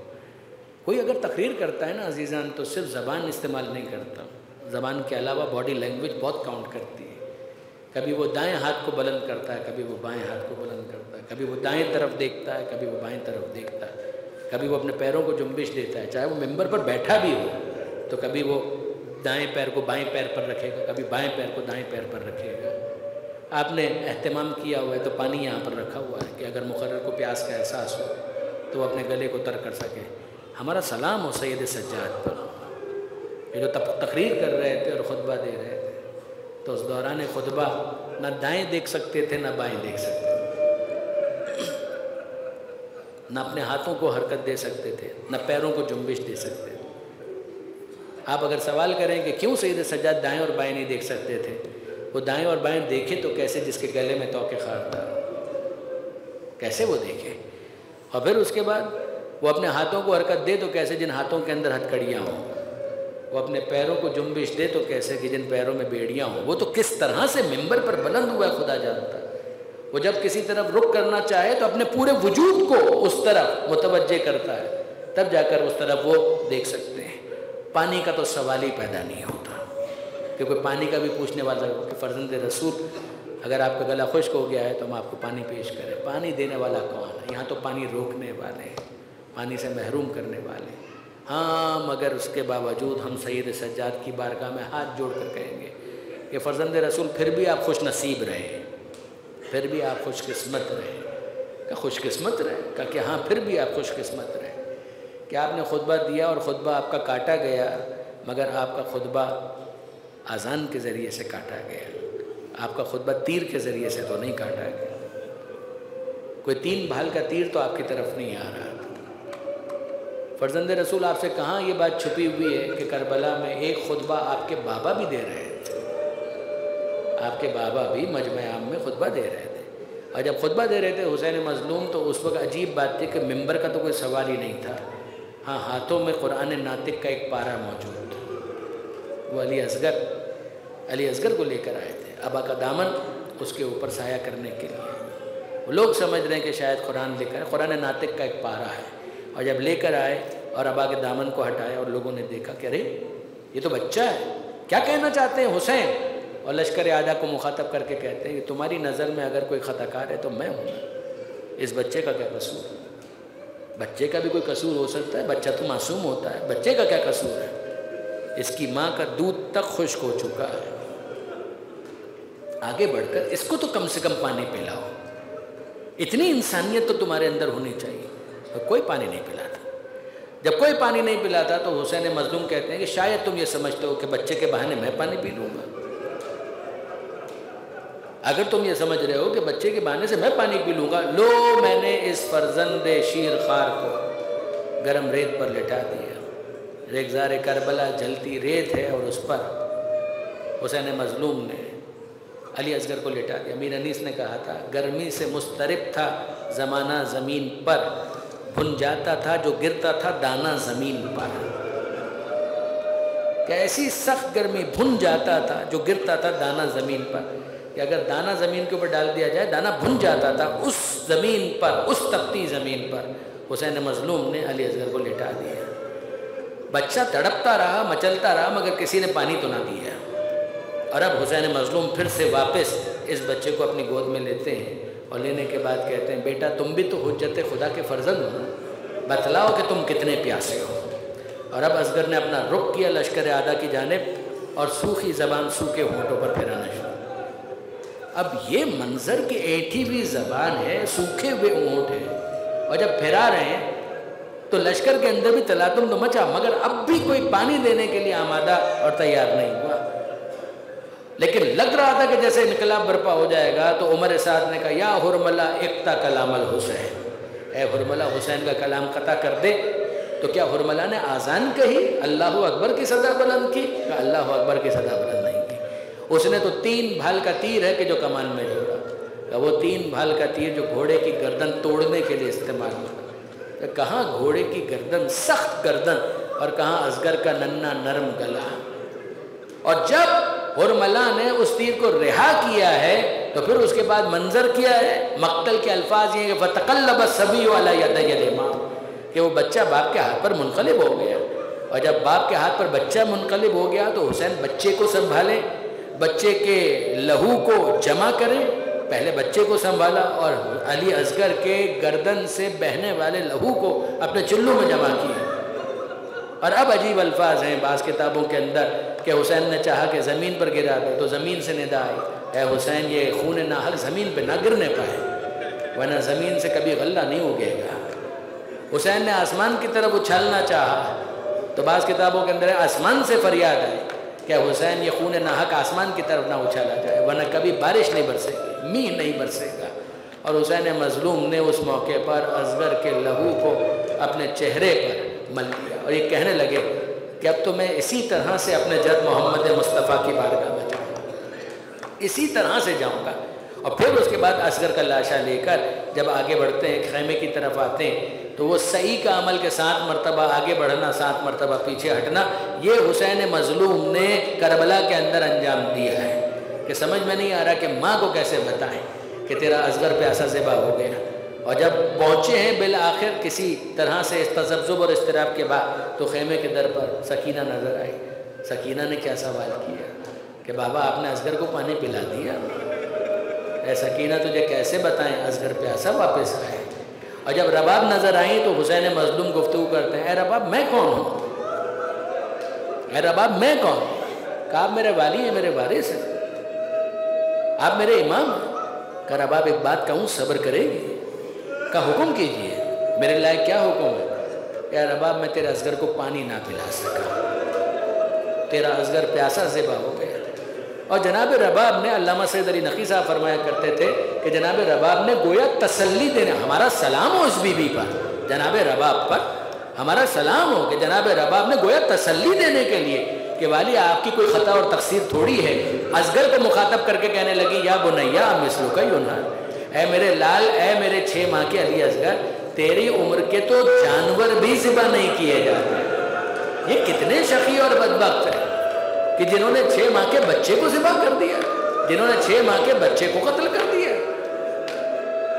کوئی اگر تقریر کرتا ہے نا عزیزان تو صرف زبان استعمال نہیں کرتا، زبان کے علاوہ باڈی لینگویج بہت کاؤنٹ کرتی ہے۔ کبھی وہ دائیں ہاتھ کو بلند کرتا ہے، کبھی وہ بائیں ہاتھ کو بلند کرتا ہے، کبھی وہ دائیں طرف دیکھتا ہے، کبھی وہ بائیں طرف دیکھتا ہے، کبھی وہ اپنے پیروں کو جنبش دیتا ہے، چاہے وہ ممبر پر بیٹھا بھی ہو تو کبھی وہ دائیں پیر کو بائیں پیر پر رکھے گا، کبھی بائیں پیر کو دائیں پیر پر رکھے گا۔ آپ نے اہتمام کیا ہوا ہے تو پانی یہاں پر رکھا ہوا ہے کہ اگر مقرر کو پیاس کا احساس ہو تو وہ اپنے گلے کو تر کر سکے۔ ہمارا سلام ہو سید سجاد پر، یہ جو تقریر کر رہے تھے اور خطبہ دے رہے تھے، تو اس دوران خطبہ نہ دائیں دیکھ سکتے تھے نہ بائیں دیکھ سکتے تھے، نہ اپنے ہاتھوں کو حرکت دے سکتے تھے نہ پیروں کو جنبش دے سکتے تھے۔ آپ اگر سوال کریں کہ کیوں سید سجاد دائیں اور بائیں نہیں دیکھ سکتے تھے، وہ دائیں اور بائیں دیکھے تو کیسے جس کے گلے میں توقع خار تھا، کیسے وہ دیکھے، اور پھر اس کے بعد وہ اپنے ہاتھوں کو حرکت دے تو کیسے جن ہاتھوں کے اندر ہتھکڑیاں ہوں، وہ اپنے پیروں کو جنبش دے تو کیسے کہ جن پیروں میں بیڑیاں ہوں۔ وہ تو کس طرح سے ممبر پر بلند ہوا ہے خدا جانتا ہے۔ وہ جب کسی طرف رخ کرنا چاہے تو اپنے پورے وجود کو اس طرف متوجہ کرتا ہے، تب جا کر اس طرف وہ دیکھ سکتے ہیں۔ پانی کا تو سوال ہی پیدا نہیں ہوتا، کیونکہ پانی کا بھی پوچھنے والا ہو کہ فرزند رسول اگر آپ کا گلا خشک ہو گیا ہے تو ہم آپ کو پانی پیش کریں، پانی دینے والا کون ہے؟ یہاں تو پانی روکنے والے، پانی سے محروم کرنے والے۔ ہاں مگر اس کے باوجود ہم سید سجاد کی بارگاہ میں ہاتھ جوڑ کر کہیں گے کہ فرزند رسول پھر بھی آپ خوش نصیب رہے، پھر بھی آپ خوش قسمت رہے۔ کہ خوش قسمت رہے کہ ہاں پھر بھی آپ خوش قسمت رہے کہ آپ نے خطبہ دیا اور خطبہ آپ کا کاٹا گیا، مگر آپ کا خطبہ اذان کے ذریعے سے کاٹا گیا، آپ کا خطبہ تیر کے ذریعے سے تو نہیں کاٹا گیا، کوئی 3 بھال کا تیر تو آپ کی طرف نہیں آ رہا تھا۔ فرزند رسول آپ سے کہاں یہ بات چھپی ہوئی ہے کہ کربلا میں ایک خطبہ آپ کے بابا بھی دے رہے تھے، آپ کے بابا بھی مجمع عام میں خطبہ دے رہے تھے، اور جب خطبہ دے رہے تھے حسین مظلوم تو اس وقت عجیب بات تھی کہ ممبر کا تو کوئی سوال ہی نہیں تھا، ہاں ہاتھوں میں قرآن ناطق کا ایک پارہ موجود تھا، وہ علی اصغر کو لے کر آئے تھے، ابا کا دامن اس کے اوپر سایہ کرنے کے لیے۔ وہ لوگ سمجھ رہے ہیں کہ شاید قرآن لے کر، قرآن ناطق کا ایک پارہ ہے، اور جب لے کر آئے اور ابا کے دامن کو ہٹایا اور لوگوں نے دیکھا کہ ارے یہ تو بچہ ہے، کیا کہنا چاہتے ہیں حسین؟ اور لشکر اعلیٰ کو مخاطب کر کے کہتے ہیں کہ تمہاری نظر میں اگر کوئی خطا کار ہے تو میں ہوں، اس بچے کا کیا قصور ہے؟ بچے کا بھی کوئی قصور ہو سکتا ہے، بچہ تو معصوم ہوتا ہے، بچے کا کیا قصور ہے؟ اس کی ماں کا دودھ تک خشک ہو چکا ہے، آگے بڑھ کر اس کو تو کم سے کم پانی پلاؤ، اتنی انسانیت تو تمہارے اندر ہونی چاہیے۔ اور کوئی پانی نہیں پلاتا۔ جب کوئی پانی نہیں پلاتا تو حسین مظلوم کہتے ہیں کہ شاید تم یہ سمجھتے ہو کہ بچے کے بہانے میں پانی پی لوں گا۔ اگر تم یہ سمجھ رہے ہو کہ بچے کے بہانے سے میں پانی پی لوں گا، لو میں نے اس فرزند شیر خوار کو گرم ریت پر لٹا دیا، ریگزار کربلا جلتی ریت ہے اور اس پر حسین مظلوم نے علی اصغر کو لٹا دیا۔ امیر انیس نے کہا تھا گرمی سے مضطرب تھا زمانہ زمین پر، بھن جاتا تھا جو گرتا تھا دانا زمین پر۔ کہ ایسی سخت گرمی، بھن جاتا تھا جو گرتا تھا دانا زمین پر، کہ اگر دانا زمین کے اوپر ڈال دیا جائے دانا بھن جاتا تھا اس زمین پر، اس تپتی زمین پر۔ حسین مظلوم نے علی اصغر کو لٹا دیا۔ بچہ تڑپتا رہا، مچلتا رہا، مگر کسی نے پانی تو نہ دیا۔ اور اب حسین مظلوم پھر سے واپس اس بچے کو اپنی گود میں لیتے ہیں اور لینے کے بعد کہتے ہیں بیٹا تم بھی تو حجت خدا کے فرزند ہو، بتلاؤ کہ تم کتنے پیاسے ہو۔ اور اب اصغر نے اپنا رخ کیا لشکر اعلیٰ کی جانب اور سوکھی زبان سوکھے ہونٹوں پر پھرانا شروع۔ اب یہ منظر کہ ایٹھی ہوئی زبان ہے، سوکھے ہوئے ہونٹ ہیں، اور جب پھرا رہے ہیں تو لشکر کے اندر بھی تلاطم تو مچا، مگر اب بھی کوئی پانی دینے کے لیے آمادہ اور تیار نہیں ہوا۔ لیکن لگ رہا تھا کہ جیسے انقلاب برپا ہو جائے گا، تو عمر سعد نے کہا یا حرملہ اقطع کلام الحسین، اے حرملہ حسین کا کلام قطع کر دے۔ تو کیا حرملہ نے آذان کہی، اللہ اکبر کی صدا بلند کی؟ کہ اللہ اکبر کی صدا بلند نہیں کی، اس نے تو 3 بھال کا تیر ہے کہ جو کمان میں جوڑا، کہ وہ 3 بھال کا تیر جو گھوڑے کی گردن توڑنے کے لیے استعمال ہوا، کہ کہاں گھوڑے کی گردن سخت گردن اور کہاں اصغر کا ننھا نرم گلا۔ اور جب حرملہ نے اس تیر کو رہا کیا ہے تو پھر اس کے بعد منظر کیا ہے، مقتل کے الفاظ یہ کہ فَتَقَلَّبَ الصَّبِيُّ عَلَى يَدَيْ الْإِمَامِ، کہ وہ بچہ باپ کے ہاتھ پر منقلب ہو گیا۔ اور جب باپ کے ہاتھ پر بچہ منقلب ہو گیا تو حسین بچے کو سنبھالے، بچے کے لہو کو جمع کرے، پہلے بچے کو سنبھالا اور علی اصغر کے گردن سے بہنے والے لہو کو اپنے چلو میں جمع کیا۔ اور اب عجیب الفاظ ہیں بعض کتابوں کے اندر کہ حسین نے چاہا کہ زمین پر گرا دے تو زمین سے ندا آئی، اے حسین یہ خون ناحق زمین پہ نہ گرنے پائے ورنہ زمین سے کبھی غلہ نہیں اگے گا۔ حسین نے آسمان کی طرف اچھالنا چاہا تو بعض کتابوں کے اندر آسمان سے فریاد آئی کہ حسین یہ خون ناحق آسمان کی طرف نہ اچھالا جائے ورنہ کبھی بارش نہیں برسے گی، میہ نہیں برسے گا۔ اور حسین مظلوم نے اس موقع پر اصغر کے لہو کو اپنے چہرے پر مل لیا اور یہ کہنے لگے کہ اب تو میں اسی طرح سے اپنے جد محمد مصطفیٰ کی بارگاہ میں جاؤں گا، اسی طرح سے جاؤں گا۔ اور پھر اس کے بعد اصغر کا لاشا لے کر جب آگے بڑھتے ہیں، خیمے کی طرف آتے ہیں، تو وہ صحیح کا عمل کے 7 مرتبہ آگے بڑھنا، 7 مرتبہ پیچھے ہٹنا، یہ حسین مظلوم نے کربلا کے اندر انجام دیا ہے کہ سمجھ میں نہیں آ رہا کہ ماں کو کیسے بتائیں کہ تیرا اصغر پیاسا ذبح ہو گیا۔ اور جب پہنچے ہیں بالآخر کسی طرح سے اس تذبذب اور اضطراب کے بعد تو خیمے کے در پر سکینہ نظر آئی۔ سکینہ نے کیا سوال کیا کہ بابا آپ نے اصغر کو پانی پلا دیا؟ اے سکینہ تجھے کیسے بتائیں اصغر پیاسا واپس آئے؟ اور جب رباب نظر آئیں تو حسین مظلوم گفتگو کرتے ہیں، اے رباب میں کون ہوں؟ اے رباب میں کون؟ کہ آپ میرے والی ہیں، میرے وارث ہیں، آپ میرے امام ہیں۔ کہ رباب ایک بات کہوں صبر کرے گی؟ کا حکم کیجئے، میرے لائق کیا حکم ہے؟ اے رباب میں تیرے اصغر کو پانی نہ پلا سکا، تیرا اصغر پیاسا ذبح ہو گیا۔ اور جناب رباب نے، علامہ سید علی نقی صاحب فرمایا کرتے تھے کہ جناب رباب نے گویا تسلی دینے، ہمارا سلام ہو اس بی بی پر، جناب رباب پر ہمارا سلام ہو کہ جناب رباب نے گویا تسلی دینے کے لیے کہ والی آپ کی کوئی خطا اور تقصیر تھوڑی ہے، اصغر کو مخاطب کر کے کہنے لگی یا بنیا مثلک یونہر، اے میرے لال، اے میرے 6 ماہ کے علی اصغر، تیری عمر کے تو جانور بھی ذبح نہیں کیے جاتے۔ یہ کتنے شقی اور بدبخت ہیں کہ جنہوں نے 6 ماہ کے بچے کو ذبح کر دیا، جنہوں نے 6 ماہ کے بچے کو قتل کر دیا۔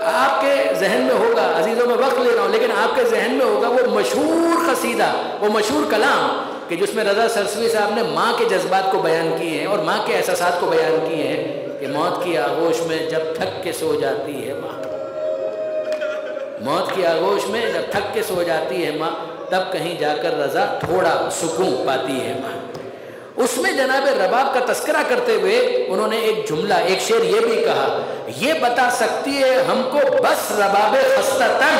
آپ کے ذہن میں ہوگا، عزیزوں میں وقت لے رہا ہوں، لیکن آپ کے ذہن میں ہوگا وہ مشہور قصیدہ، وہ مشہور کلام کہ جس میں رضا سرسوی صاحب نے ماں کے جذبات کو بیان کیے ہیں اور ماں کے احساسات کو بیان کیے ہیں کہ موت کی آغوش میں جب تھک کے سو جاتی ہے ماں، موت کی آغوش میں جب تھک کے سو جاتی ہے ماں، تب کہیں جا کر رضا تھوڑا سکون پاتی ہے ماں۔ اس میں جناب رباب کا تذکرہ کرتے ہوئے انہوں نے ایک جملہ، ایک شعر یہ بھی کہا، یہ بتا سکتی ہے ہم کو بس رباب خستہ تن،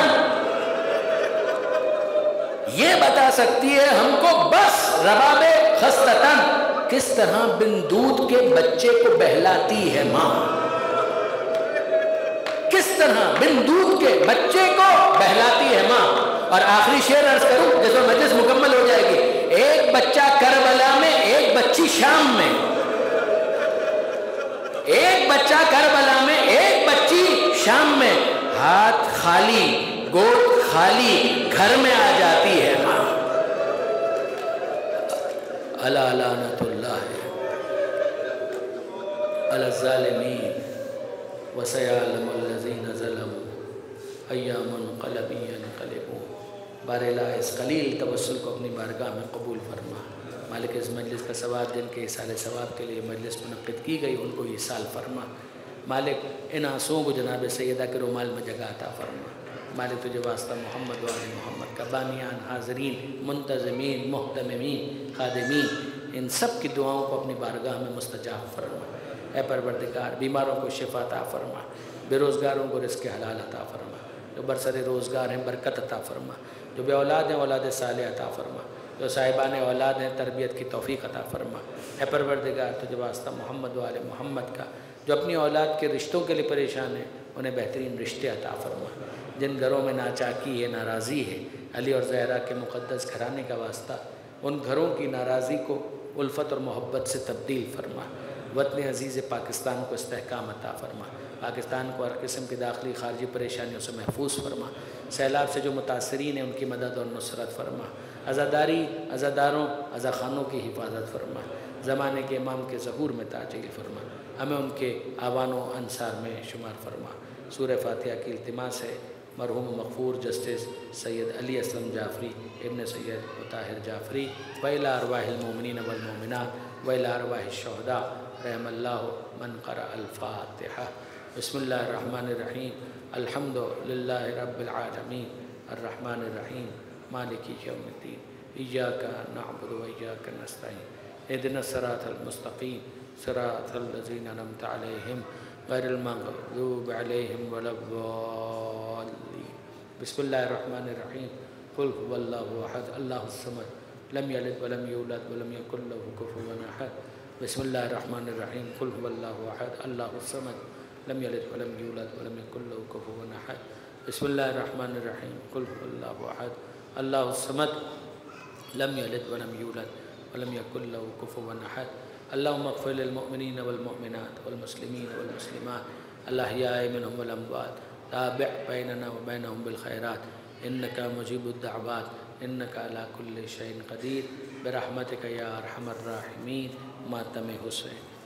یہ بتا سکتی ہے ہم کو بس رباب خستہ تن، کس طرح بن دودھ کے بچے کو بہلاتی ہے ماں، کس طرح بن دودھ کے بچے کو بہلاتی ہے ماں۔ اور آخری شعر عرض کروں جس میں مجلس مکمل ہو جائے گی، ایک بچہ کربلا میں، ایک بچی شام میں، ایک بچہ کربلا میں، ایک بچی شام میں، ہاتھ خالی گود خالی گھر میں آ جاتی ہے ماں۔ الا لعنت اللہ علی الظالمین وسیعلم الذین ظلموا ای منقلب ینقلبون۔ بار الہ اس قلیل توسل کو اپنی بارگاہ میں قبول فرما۔ مالک اس مجلس کا ثواب جن کے ایصال ثواب کے لیے مجلس منعقد کی گئی ان کو ایصال فرما۔ مالک ان آنسوؤں کو جناب سیدہ کے رومال میں جگہ عطا فرما۔ مالک تجھے واسطہ محمد و آل محمد کا بانیان، حاضرین، منتظمین، محتممین، خادمین، ان سب کی دعاؤں کو اپنی بارگاہ میں مستجاب فرما۔ اے پروردگار بیماروں کو شفا عطا فرما، بے روزگاروں کو رزق حلال عطا فرما، جو برسر روزگار ہیں برکت عطا فرما، جو بے اولاد ہیں اولاد صالح عطا فرما، جو صاحبان اولاد ہیں تربیت کی توفیق عطا فرما۔ اے پروردگار تجھے واسطہ محمد و آل محمد کا جو اپنی اولاد کے رشتوں کے لیے پریشان ہیں انہیں بہترین رشتے عطا فرما۔ جن گھروں میں ناچاکی ہے، ناراضی ہے، علی اور زہرا کے مقدس گھرانے کا واسطہ ان گھروں کی ناراضی کو الفت اور محبت سے تبدیل فرما۔ وطن عزیز پاکستان کو استحکام عطا فرما، پاکستان کو ہر قسم کی داخلی خارجی پریشانیوں سے محفوظ فرما۔ سیلاب سے جو متاثرین ہیں ان کی مدد اور نصرت فرما۔ عزاداری، عزاداروں، عزاخانوں کی حفاظت فرما۔ زمانے کے امام کے ظہور میں تعجیل فرما، ہمیں ان کے آوان و انصار میں شمار فرما۔ سورہ فاتحہ کی التماس ہے مرحوم مغفور جسٹس سید علی اسلم جعفری ابن سید طاہر جعفری وإلی ارواح المؤمنین والمؤمنات وإلی ارواح الشہداء رحم اللہ من قرأ الفاتحہ۔ بسم اللہ الرحمن الرحیم، الحمد للہ رب العالمین، الرحمن الرحیم، مالک یوم الدین، ایاک نعبد و ایاک نستعین، اہدنا الصراط المستقیم صراط الذین انعمت علیہم غیر المغضوب علیہم ولا الضالین۔ بسم اللہ الرحمن الرحیم، قل هو اللہ احد اللہ الصمد لم یلد ولم یولد ولم یکن له کفوا احد۔ بسم اللہ الرحمن الرحیم، قل هو اللہ احد اللہ الصمد لم یلد ولم یولد ولم یکن له کفوا احد۔ بسم اللہ الرحمن الرحیم، قل هو اللہ احد اللہ الصمد لم یلد ولم یولد ولم یکن له کفوا احد۔ اللہم اغفر للمؤمنین والمؤمنات والمسلمین والمسلمات الاحیاء منہم والاموات، تابع بیننا وبینہم بالخیرات انکا مجیب الدعوات انکا علی کل شیء قدیر برحمتک یا ارحم الراحمین۔ ماتم حسین۔